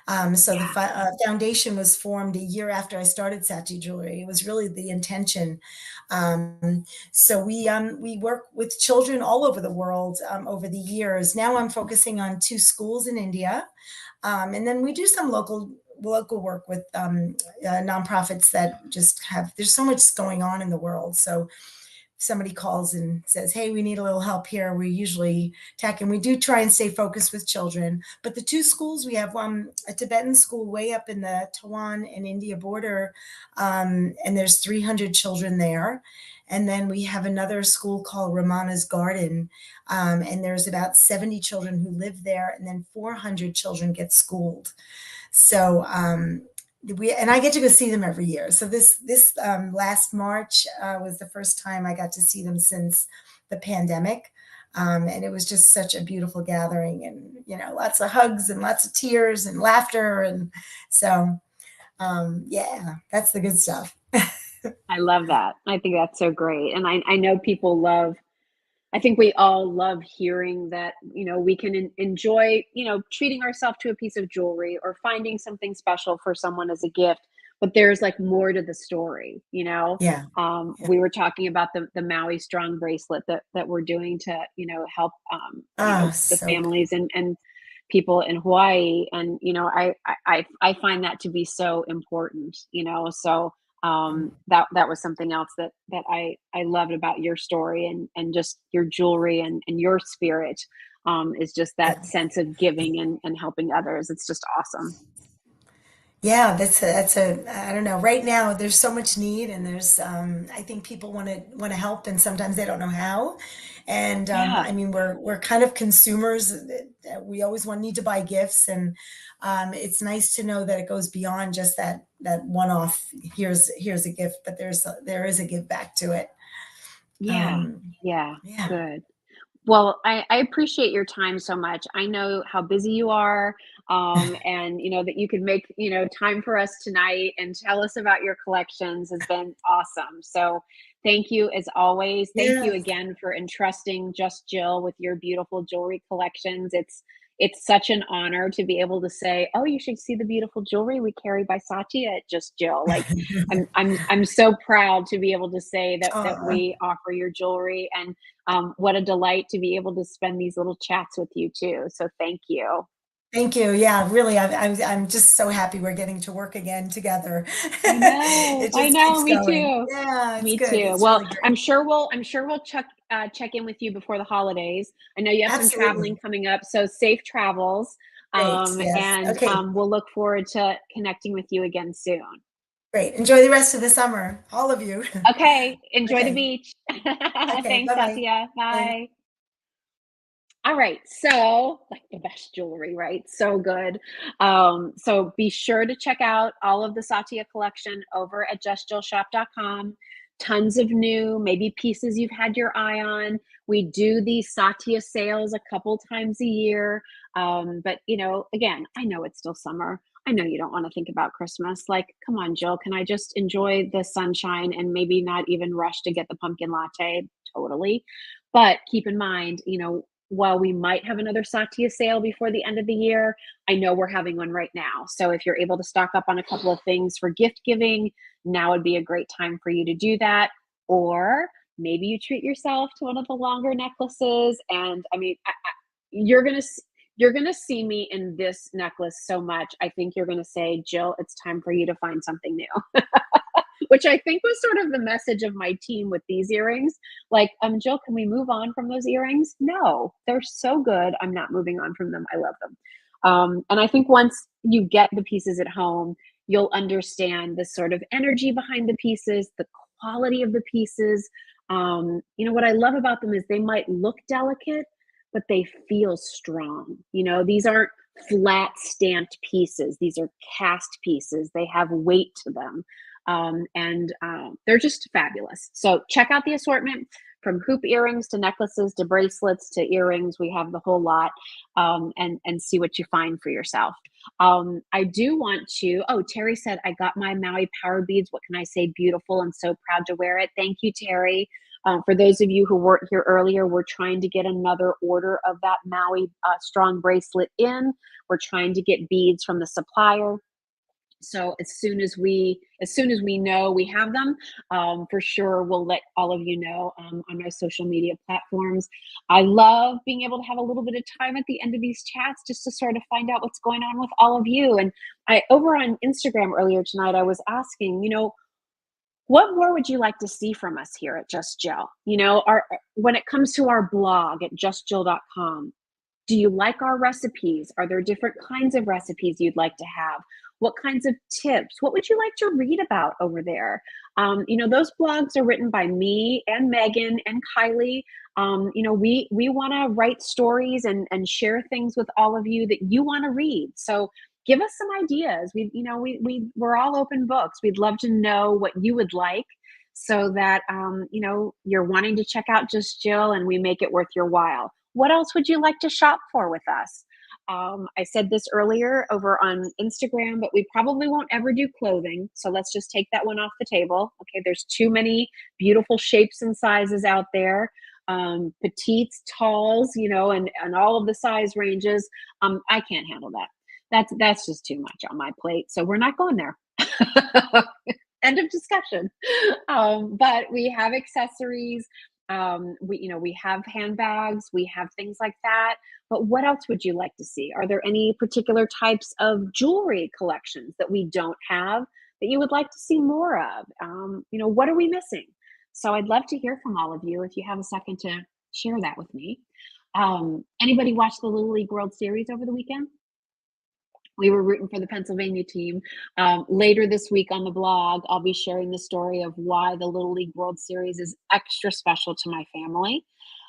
So the Yeah, foundation was formed a year after I started Saatchi Jewelry. It was really the intention. So we work with children all over the world over the years. Now I'm focusing on two schools in India, and then we do some local work with nonprofits that just have. There's so much going on in the world. So if somebody calls and says, "Hey, we need a little help here," we usually tack, and we do try and stay focused with children. But the two schools we have, a Tibetan school way up in the Tawan and India border, and there's 300 children there. And then we have another school called Ramana's Garden, and there's about 70 children who live there, and then 400 children get schooled. So we and I get to go see them every year. So this last March was the first time I got to see them since the pandemic. And it was just such a beautiful gathering, and lots of hugs and lots of tears and laughter, and so yeah, that's the good stuff. I love that. I think that's so great. And I know people love, I think we all love hearing that, we can enjoy, treating ourselves to a piece of jewelry or finding something special for someone as a gift. But there's like more to the story, you know. Yeah, yeah. We were talking about the Maui Strong bracelet that we're doing to, help, Oh, the so good. families and people in Hawaii. And, I find that to be so important, So that was something else that I loved about your story, and just your jewelry, and your spirit, is just that Yeah. sense of giving and helping others. It's just awesome. Yeah, that's a I don't know. Right now, there's so much need, and there's I think people want to help, and sometimes they don't know how. And Yeah. I mean, we're kind of consumers. We always need to buy gifts, and it's nice to know that it goes beyond just that one off. Here's a gift, but there is a give back to it. Yeah. Um, Yeah. yeah. Good. Well, I appreciate your time so much. I know how busy you are, and that you could make time for us tonight and tell us about your collections has been awesome. So, thank you as always. Thank Yeah. you again for entrusting Just Jill with your beautiful jewelry collections. It's such an honor to be able to say, "Oh, you should see the beautiful jewelry we carry by Saatchi at Just Jill." Like, I'm so proud to be able to say that Aw. we offer your jewelry, and what a delight to be able to spend these little chats with you too. So thank you. Thank you. Yeah, really, I'm just so happy we're getting to work again together. I know, It I just know, keeps me going. too. Yeah, it's Me good. too. It's Well, really I'm great. sure we'll check in with you before the holidays. I know you have some traveling Absolutely. coming up, so safe travels. Great. Yes. And Okay, we'll look forward to connecting with you again soon. great. Enjoy the rest of the summer, all of you. Okay, enjoy the Okay. beach. Okay. Thanks, Bye-bye. Satya. Thanks. Bye. All right, so like the best jewelry, right? So good. So be sure to check out all of the Satya collection over at justjillshop.com. tons of new, maybe pieces you've had your eye on. We do these Satya sales a couple times a year. But again, I know it's still summer. I know you don't want to think about Christmas. Like, come on, Jill, can I just enjoy the sunshine and maybe not even rush to get the pumpkin latte? Totally. But keep in mind, while we might have another Satya sale before the end of the year, I know we're having one right now. So if you're able to stock up on a couple of things for gift giving, now would be a great time for you to do that. Or maybe you treat yourself to one of the longer necklaces. And I mean, you're gonna you're gonna see me in this necklace so much. I think you're gonna say, Jill, it's time for you to find something new. Which I think was sort of the message of my team with these earrings. Like, Jill, can we move on from those earrings? No, they're so good. I'm not moving on from them. I love them. And I think once you get the pieces at home, you'll understand the sort of energy behind the pieces, the quality of the pieces. What I love about them is they might look delicate, but they feel strong. These aren't flat stamped pieces. These are cast pieces. They have weight to them. And they're just fabulous. So check out the assortment from hoop earrings to necklaces to bracelets to earrings. We have the whole lot, and see what you find for yourself. I do want to. Oh, Terry said, I got my Maui power beads. What can I say? Beautiful and so proud to wear it. Thank you, Terry. For those of you who weren't here earlier, we're trying to get another order of that Maui strong bracelet in. We're trying to get beads from the supplier. So as soon as we know we have them, for sure we'll let all of you know on our social media platforms. I love being able to have a little bit of time at the end of these chats just to sort of find out what's going on with all of you. And I over on Instagram earlier tonight, I was asking, what more would you like to see from us here at Just Jill? When it comes to our blog at justjill.com, do you like our recipes? Are there different kinds of recipes you'd like to have? What kinds of tips? What would you like to read about over there? Those blogs are written by me and Megan and Kylie. We want to write stories and share things with all of you that you want to read. So give us some ideas. We're all open books. We'd love to know what you would like so that you're wanting to check out Just Jill and we make it worth your while. What else would you like to shop for with us? I said this earlier over on Instagram, but we probably won't ever do clothing. So let's just take that one off the table. Okay, there's too many beautiful shapes and sizes out there. Petites, talls, and all of the size ranges. I can't handle that. That's just too much on my plate. So we're not going there. End of discussion. But we have accessories. We have handbags. We have things like that. But what else would you like to see? Are there any particular types of jewelry collections that we don't have that you would like to see more of? What are we missing? So I'd love to hear from all of you if you have a second to share that with me. Anybody watch the Little League World Series over the weekend? We were rooting for the Pennsylvania team. Later this week on the blog, I'll be sharing the story of why the Little League World Series is extra special to my family.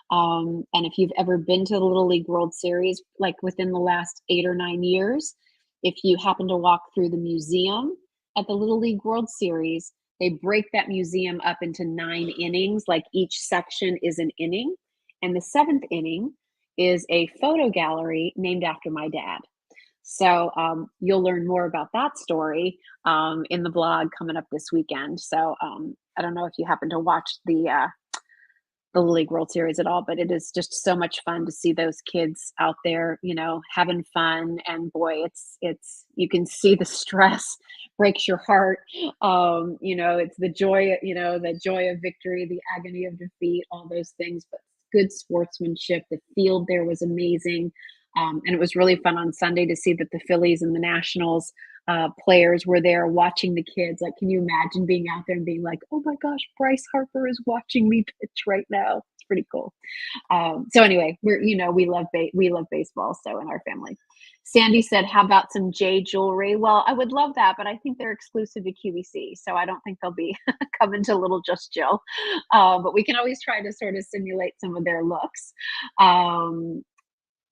And if you've ever been to the Little League World Series, like within the last 8 or 9 years, if you happen to walk through the museum at the Little League World Series, they break that museum up into 9 innings, like each section is an inning. And the 7th inning is a photo gallery named after my dad. So you'll learn more about that story in the blog coming up this weekend. So I don't know if you happen to watch the Little League World Series at all, but it is just so much fun to see those kids out there, having fun. And boy, it's you can see the stress breaks your heart. It's the joy of victory, the agony of defeat, all those things. But good sportsmanship. The field there was amazing. And it was really fun on Sunday to see that the Phillies and the Nationals players were there watching the kids. Like, can you imagine being out there and being like, oh my gosh, Bryce Harper is watching me pitch right now? It's pretty cool. So anyway, we love baseball. So in our family, Sandy said, how about some J jewelry? Well, I would love that, but I think they're exclusive to QVC. So I don't think they'll be coming to Little Just Jill. But we can always try to sort of simulate some of their looks.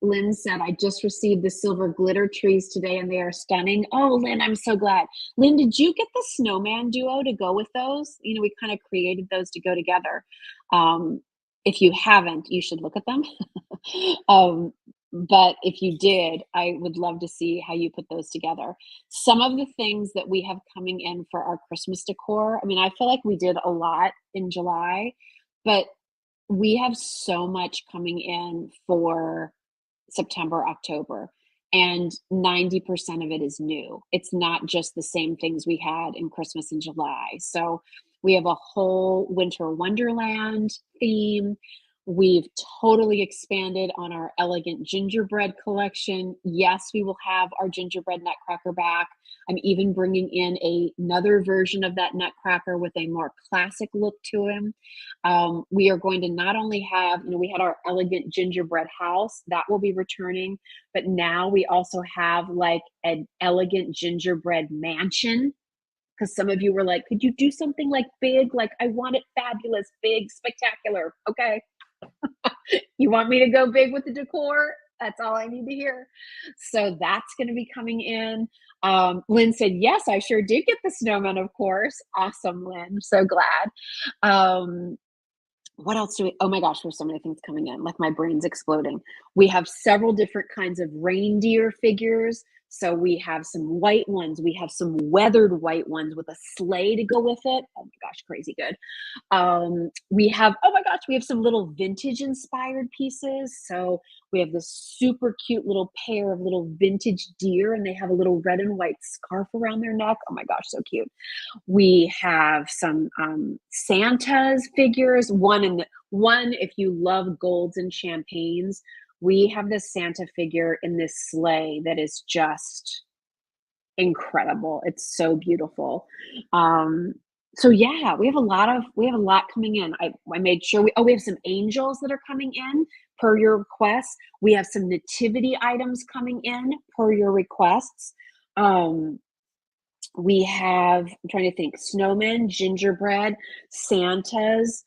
Lynn said, I just received the silver glitter trees today and they are stunning. Oh, Lynn, I'm so glad. Lynn, did you get the snowman duo to go with those? You know, we kind of created those to go together. Um, if you haven't, you should look at them. um, but if you did, I would love to see how you put those together. Some of the things that we have coming in for our Christmas decor, I mean, I feel like we did a lot in July, but we have so much coming in for September, October, and 90% of it is new. It's not just the same things we had in Christmas and July. So we have a whole winter wonderland theme. We've totally expanded on our elegant gingerbread collection. Yes, we will have our gingerbread nutcracker back. I'm even bringing in another version of that nutcracker with a more classic look to him. We are going to not only have, you know, we had our elegant gingerbread house that will be returning, but now we also have like an elegant gingerbread mansion. Because some of you were like, could you do something like big? Like, I want it fabulous, big, spectacular. Okay. You want me to go big with the decor? That's all I need to hear. So that's going to be coming in. Lynn said, yes, I sure did get the snowman, of course. Awesome, Lynn. So glad. Um, what else do we oh my gosh, there's so many things coming in, like my brain's exploding. We have several different kinds of reindeer figures. So we have some white ones, we have some weathered white ones with a sleigh to go with it. Oh my gosh, crazy good. We have, oh my gosh, we have some little vintage inspired pieces. So we have this super cute little pair of little vintage deer, and they have a little red and white scarf around their neck. Oh my gosh, so cute. We have some Santa's figures. One, if you love golds and champagnes, we have this Santa figure in this sleigh that is just incredible. It's so beautiful. Um, so yeah, we have a lot coming in. I made sure we have some angels that are coming in per your requests. We have some nativity items coming in per your requests. Um, we have, I'm trying to think, snowmen, gingerbread, Santas,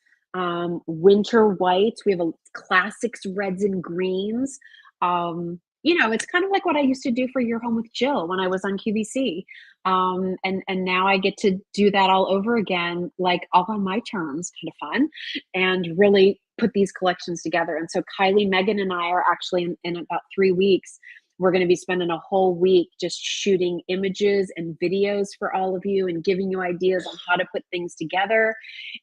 winter whites. We have a classics, reds and greens. You know, it's kind of like what I used to do for Your Home with Jill when I was on QVC. And now I get to do that all over again, like all on my terms, kind of fun, and really put these collections together. And so Kylie, Megan, and I are actually in about 3 weeks, we're going to be spending a whole week just shooting images and videos for all of you and giving you ideas on how to put things together.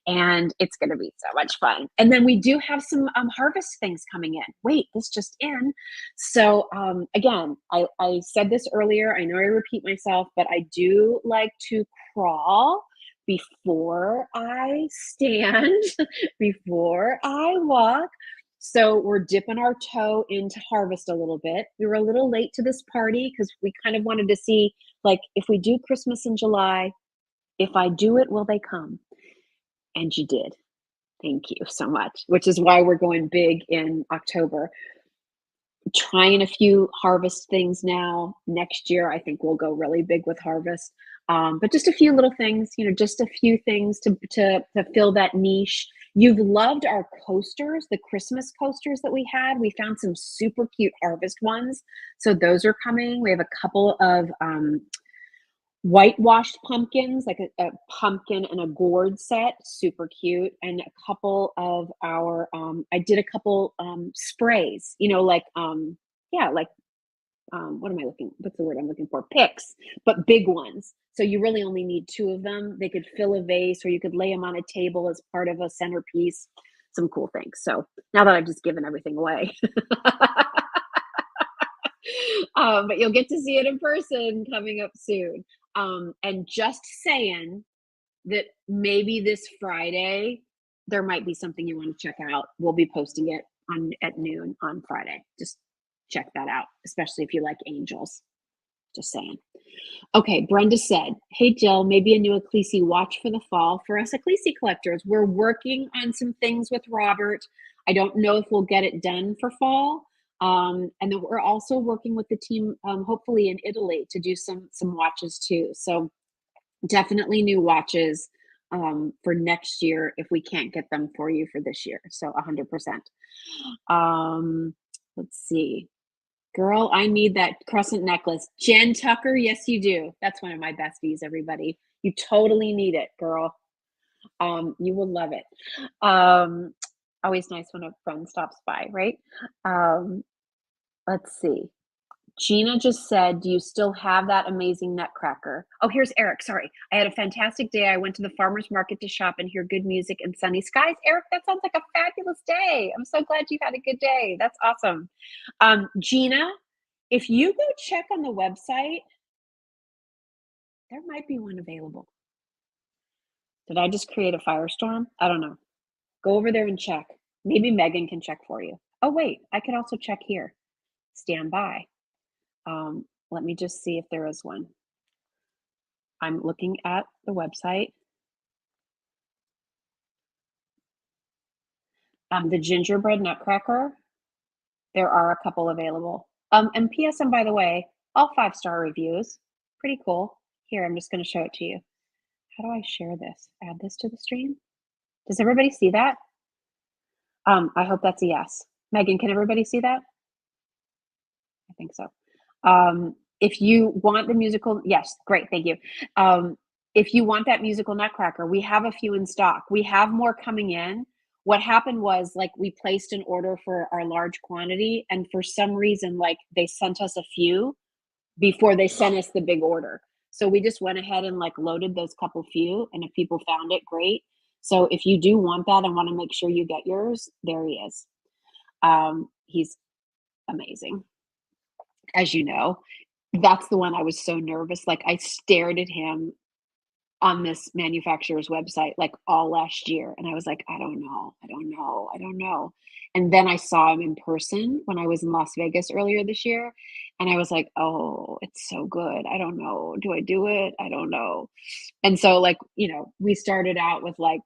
And it's going to be so much fun. And then we do have some harvest things coming in. Wait, this just in. So again, I said this earlier. I know I repeat myself, but I do like to crawl before I stand, before I walk. So we're dipping our toe into harvest a little bit. We were a little late to this party because we kind of wanted to see, like, if we do Christmas in July, if I do it, will they come? And you did. Thank you so much, which is why we're going big in October. Trying a few harvest things now. Next year, I think we'll go really big with harvest. But just a few little things, you know, just a few things to fill that niche. You've loved our coasters, the Christmas coasters that we had. We found some super cute harvest ones, so those are coming. We have a couple of whitewashed pumpkins, like a pumpkin and a gourd set, super cute, and a couple of our I did a couple sprays, you know, like yeah, like what am I looking, what's the word I'm looking for? Picks, but big ones. So you really only need two of them. They could fill a vase or you could lay them on a table as part of a centerpiece. Some cool things. So now that I've just given everything away. But you'll get to see it in person coming up soon. And just saying that maybe this Friday there might be something you want to check out. We'll be posting it on at noon on Friday. Just check that out, especially if you like angels. Just saying. Okay, Brenda said, hey Jill, maybe a new Ecclesi watch for the fall for us Ecclesi collectors. We're working on some things with Robert. I don't know if we'll get it done for fall. And then we're also working with the team, hopefully in Italy, to do some watches too. So definitely new watches for next year if we can't get them for you for this year. So 100%. Let's see. Girl, I need that crescent necklace. Jen Tucker, yes, you do. That's one of my besties, everybody. You totally need it, girl. You will love it. Um, Always nice when a friend stops by, right? Um, let's see. Gina just said, "Do you still have that amazing nutcracker?" Oh, here's Eric. Sorry. "I had a fantastic day. I went to the farmer's market to shop and hear good music and sunny skies." Eric, that sounds like a fabulous day. I'm so glad you had a good day. That's awesome. Gina, if you go check on the website, there might be one available. Did I just create a firestorm? I don't know. Go over there and check. Maybe Megan can check for you. Oh, wait, I can also check here. Stand by. Let me just see if there is one. I'm looking at the website. The gingerbread nutcracker, there are a couple available. And PSM, by the way, all 5-star reviews. Pretty cool. Here, I'm just going to show it to you. How do I share this? Add this to the stream? Does everybody see that? I hope that's a yes. Megan, can everybody see that? I think so. If you want the musical, yes, great, thank you. If you want that musical nutcracker, we have a few in stock. We have more coming in. What happened was, like, we placed an order for our large quantity, and for some reason, like, they sent us a few before they sent us the big order. So we just went ahead and like loaded those couple few, and if people found it, great. So if you do want that and want to make sure you get yours, there he is. He's amazing, as you know. That's the one I was so nervous. Like, I stared at him on this manufacturer's website like all last year, and I was like, I don't know, I don't know, I don't know. And then I saw him in person when I was in Las Vegas earlier this year, and I was like, oh, it's so good. I don't know, do I do it? I don't know. And so, like, we started out with, like,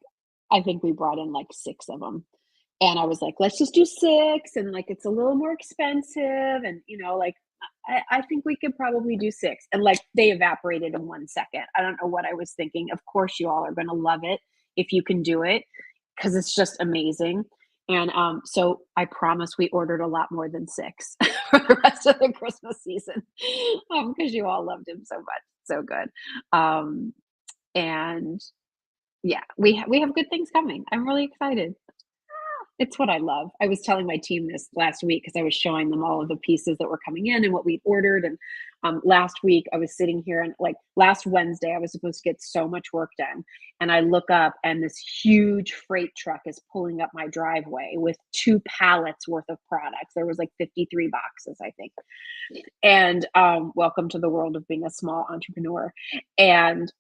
I think we brought in like 6 of them, and I was like, let's just do 6, and like it's a little more expensive, and like, I think we could probably do 6. And like, they evaporated in 1 second. I don't know what I was thinking. Of course, you all are going to love it if you can do it, because it's just amazing. And so I promise we ordered a lot more than 6 for the rest of the Christmas season, because you all loved him so much. So good. Um, and yeah, we have good things coming. I'm really excited. It's what I love. I was telling my team this last week because I was showing them all of the pieces that were coming in and what we'd ordered. And last week I was sitting here, and like last Wednesday, I was supposed to get so much work done. And I look up, and this huge freight truck is pulling up my driveway with 2 pallets worth of products. There was like 53 boxes, I think. And welcome to the world of being a small entrepreneur. And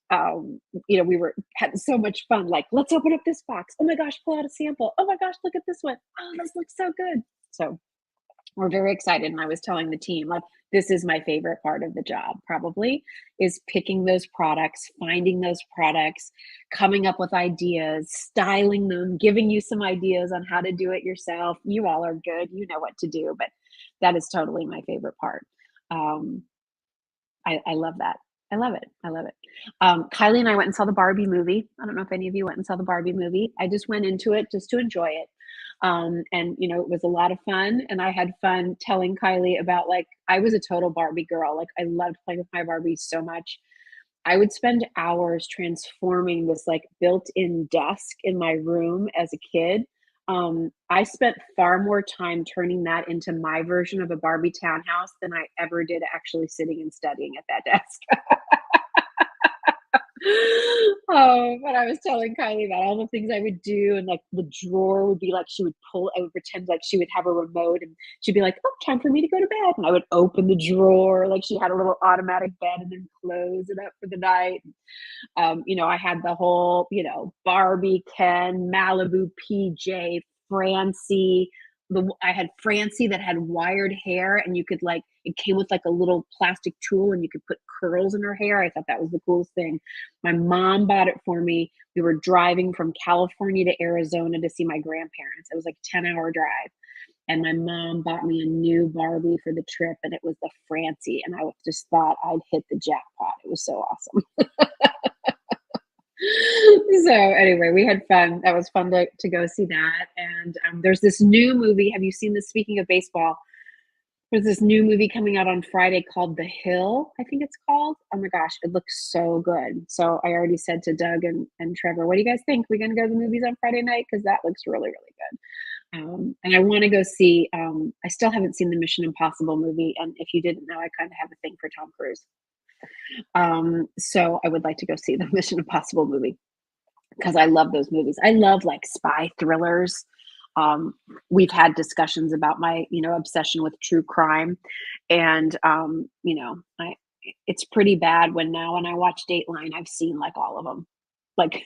we were had so much fun. Like, let's open up this box. Oh my gosh, pull out a sample. Oh my gosh, look at this one. Oh, this looks so good. So we're very excited. And I was telling the team, like, this is my favorite part of the job, probably, is picking those products, finding those products, coming up with ideas, styling them, giving you some ideas on how to do it yourself. You all are good. You know what to do, but that is totally my favorite part. Um, I love that. I love it. I love it. Kylie and I went and saw the Barbie movie. I don't know if any of you went and saw the Barbie movie. I just went into it just to enjoy it. And it was a lot of fun. And I had fun telling Kylie about, like, I was a total Barbie girl. Like, I loved playing with my Barbies so much. I would spend hours transforming this like built-in desk in my room as a kid. I spent far more time turning that into my version of a Barbie townhouse than I ever did actually sitting and studying at that desk. Oh, but I was telling Kylie about all the things I would do, and like the drawer would be like, she would pull, I would pretend like she would have a remote, and she'd be like, oh, time for me to go to bed. And I would open the drawer, like she had a little automatic bed, and then close it up for the night. I had the whole, Barbie, Ken, Malibu, PJ, Francie. I had Francie that had wired hair, and you could, like, it came with like a little plastic tool, and you could put curls in her hair. I thought that was the coolest thing. My mom bought it for me. We were driving from California to Arizona to see my grandparents. It was like a 10-hour drive. And my mom bought me a new Barbie for the trip, and it was the Francie. And I just thought I'd hit the jackpot. It was so awesome. So anyway, we had fun. That was fun to go see that. And there's this new movie. Have you seen this? Speaking of baseball, There's this new movie coming out on Friday called The Hill, I think it's called. Oh my gosh, it looks so good. So I already said to Doug and Trevor, what do you guys think? We gonna go to the movies on Friday night? Because that looks really, really good. And I want to go see. I still haven't seen the Mission Impossible movie, and if you didn't know, I kind of have a thing for Tom Cruise. So I would like to go see the Mission Impossible movie because I love those movies. I love like spy thrillers. Um, we've had discussions about my, obsession with true crime, and it's pretty bad when I watch Dateline, I've seen like all of them. Like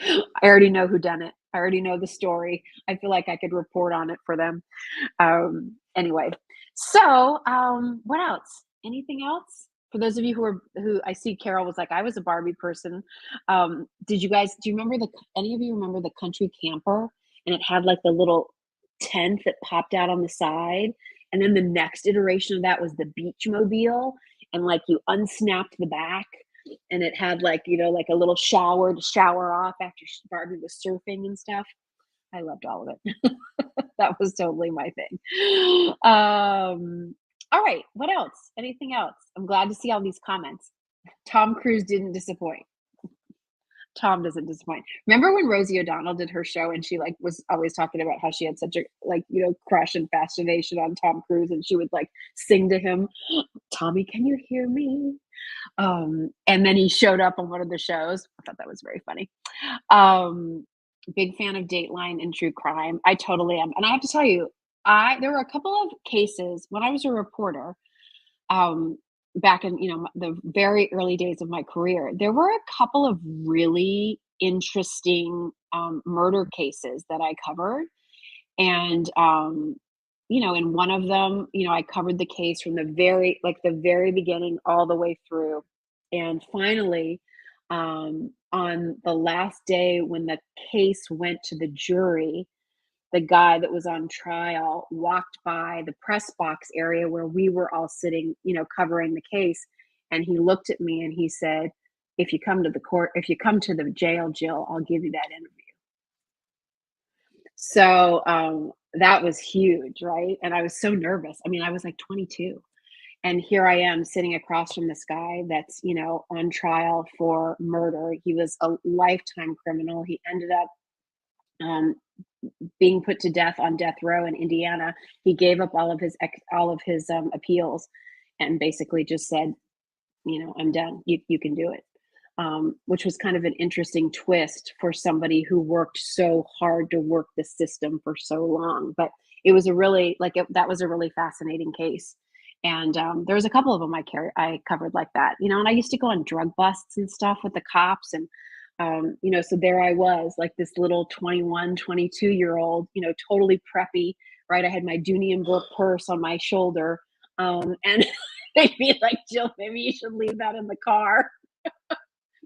I already know who done it. I already know the story. I feel like I could report on it for them. Anyway, so what else? Anything else? For those of you who I see Carol was like, I was a Barbie person. Did you guys do you remember the any of you remember the country camper? And it had like the little tent that popped out on the side. And then the next iteration of that was the beach mobile. And like you unsnapped the back and it had like, like a little shower to shower off after Barbie was surfing and stuff. I loved all of it. That was totally my thing. All right, what else? Anything else? I'm glad to see all these comments. Tom Cruise didn't disappoint. Tom doesn't disappoint. Remember when Rosie O'Donnell did her show and she like was always talking about how she had such a like, crush and fascination on Tom Cruise and she would like sing to him, Tommy, can you hear me? And then he showed up on one of the shows. I thought that was very funny. Big fan of Dateline and true crime. I totally am. And I have to tell you, there were a couple of cases when I was a reporter, um, back in, the very early days of my career. There were a couple of really interesting murder cases that I covered. And in one of them, I covered the case from the very beginning all the way through. And finally, on the last day when the case went to the jury, the guy that was on trial walked by the press box area where we were all sitting, covering the case. And he looked at me and he said, if you come to the jail, Jill, I'll give you that interview. So that was huge, right? And I was so nervous. I mean, I was like 22. And here I am sitting across from this guy that's, on trial for murder. He was a lifetime criminal. He ended up um, being put to death on death row in Indiana. He gave up all of his appeals and basically just said, I'm done. You can do it. Which was kind of an interesting twist for somebody who worked so hard to work the system for so long. But it was that was a really fascinating case. And there was a couple of them I covered like that, and I used to go on drug busts and stuff with the cops. And, so there I was like this little 21, 22-year old, totally preppy, right? I had my Dooney and Bourke purse on my shoulder. And they'd be like, Jill, maybe you should leave that in the car.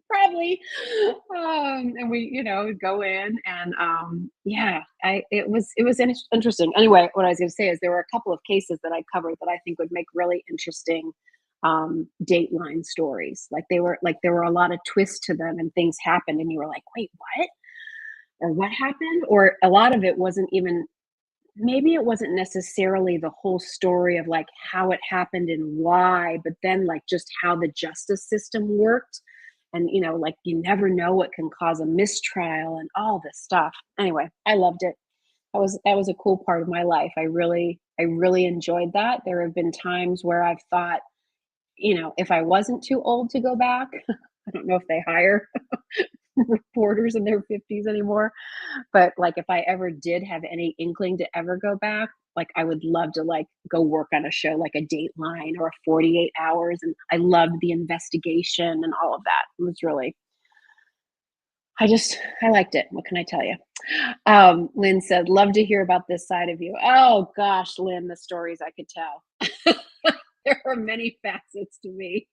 Probably. And we, go in and yeah, it was interesting. Anyway, what I was going to say is there were a couple of cases that I covered that I think would make really interesting Dateline stories. Like there were a lot of twists to them and things happened and you were like, wait, what? Or what happened? Or a lot of it wasn't even maybe it wasn't necessarily the whole story of like how it happened and why, but then like just how the justice system worked. And like you never know what can cause a mistrial and all this stuff. Anyway, I loved it. That was a cool part of my life. I really enjoyed that. There have been times where I've thought, if I wasn't too old to go back, I don't know if they hire reporters in their 50s anymore. But like if I ever did have any inkling to ever go back, like I would love to like go work on a show like a Dateline or a 48 Hours. And I loved the investigation and all of that. It was really I liked it. What can I tell you? Lynn said, love to hear about this side of you. Oh gosh, Lynn, the stories I could tell. There are many facets to me.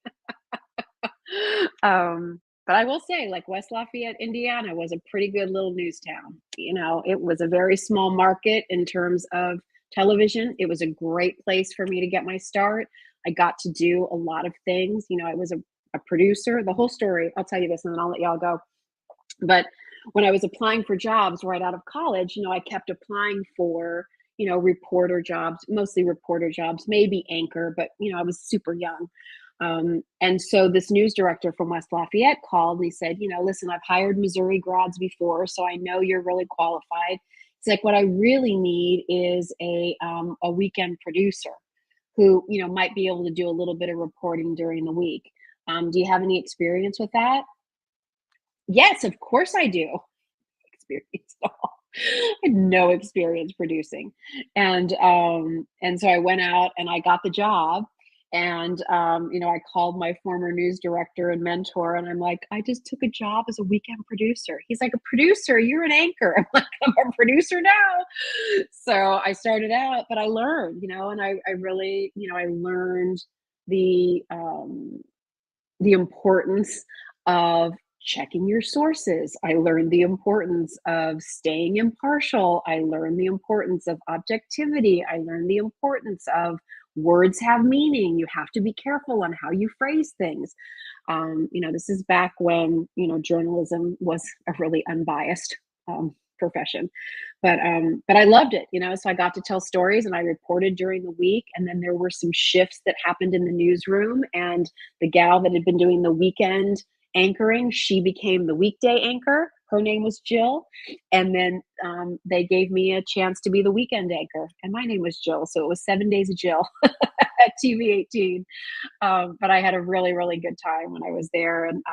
But I will say, like West Lafayette, Indiana was a pretty good little news town. It was a very small market in terms of television. It was a great place for me to get my start. I got to do a lot of things. I was a producer. The whole story, I'll tell you this and then I'll let y'all go. But when I was applying for jobs right out of college, I kept applying for, reporter jobs, mostly reporter jobs, maybe anchor, but I was super young. And so this news director from West Lafayette called and he said, listen, I've hired Missouri grads before, so I know you're really qualified. It's like, what I really need is a weekend producer who, might be able to do a little bit of reporting during the week. Do you have any experience with that? Yes, of course I do. Experience at all. I had no experience producing. And so I went out and I got the job. And I called my former news director and mentor, and I'm like, I just took a job as a weekend producer. He's like, a producer? You're an anchor. I'm like, I'm a producer now. So I started out, but I learned, and I really, I learned the um, the importance of checking your sources. I learned the importance of staying impartial. I learned the importance of objectivity. I learned the importance of words have meaning. You have to be careful on how you phrase things. This is back when, journalism was a really unbiased profession. But I loved it, so I got to tell stories and I reported during the week. And then there were some shifts that happened in the newsroom, and the gal that had been doing the weekend anchoring, she became the weekday anchor. Her name was Jill. And then they gave me a chance to be the weekend anchor, and my name was Jill. So it was 7 days of Jill at TV 18. But I had a really, really good time when I was there, and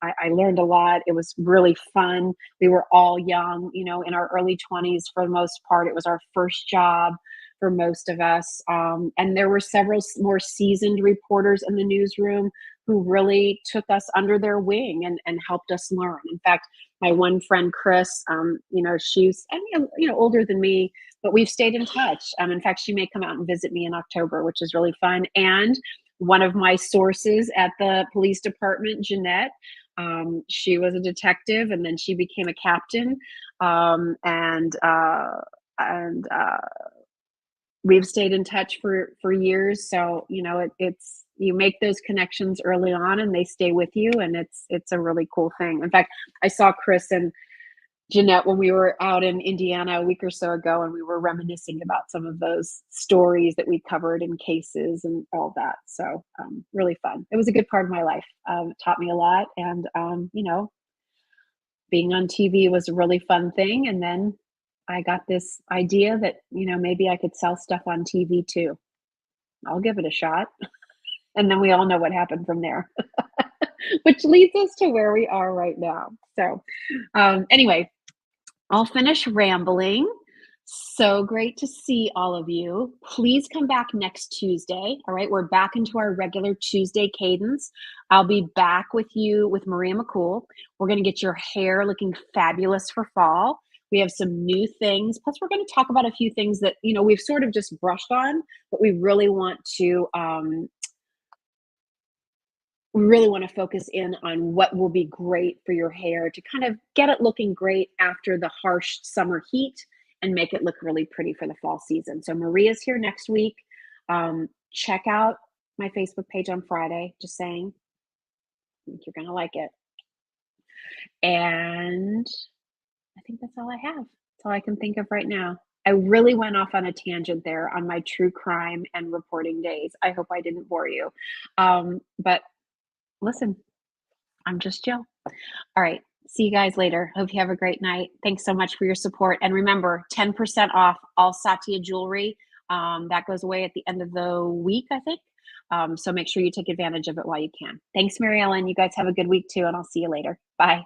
I learned a lot. It was really fun. We were all young, in our early 20s for the most part. It was our first job for most of us. And there were several more seasoned reporters in the newsroom who really took us under their wing and helped us learn. In fact, my one friend, Chris, she's, older than me, but we've stayed in touch. In fact, she may come out and visit me in October, which is really fun. And one of my sources at the police department, Jeanette, she was a detective and then she became a captain. And we've stayed in touch for years. So, it's you make those connections early on and they stay with you, and it's a really cool thing. In fact, I saw Chris and Jeanette when we were out in Indiana a week or so ago, and we were reminiscing about some of those stories that we covered in cases and all that. So really fun. It was a good part of my life. It taught me a lot, and being on TV was a really fun thing. And then I got this idea that maybe I could sell stuff on TV too. I'll give it a shot. And then we all know what happened from there, which leads us to where we are right now. So anyway, I'll finish rambling. So great to see all of you. Please come back next Tuesday. All right, we're back into our regular Tuesday cadence. I'll be back with you with Maria McCool. We're going to get your hair looking fabulous for fall. We have some new things. Plus, we're going to talk about a few things that we've sort of just brushed on, but we really want to focus in on what will be great for your hair to kind of get it looking great after the harsh summer heat and make it look really pretty for the fall season. So Maria's here next week. Check out my Facebook page on Friday. Just saying, I think you're going to like it. And I think that's all I have. That's all I can think of right now. I really went off on a tangent there on my true crime and reporting days. I hope I didn't bore you. But listen, I'm just Jill. All right. See you guys later. Hope you have a great night. Thanks so much for your support. And remember, 10% off all Satya jewelry. That goes away at the end of the week, I think. So make sure you take advantage of it while you can. Thanks, Mary Ellen. You guys have a good week too, and I'll see you later. Bye.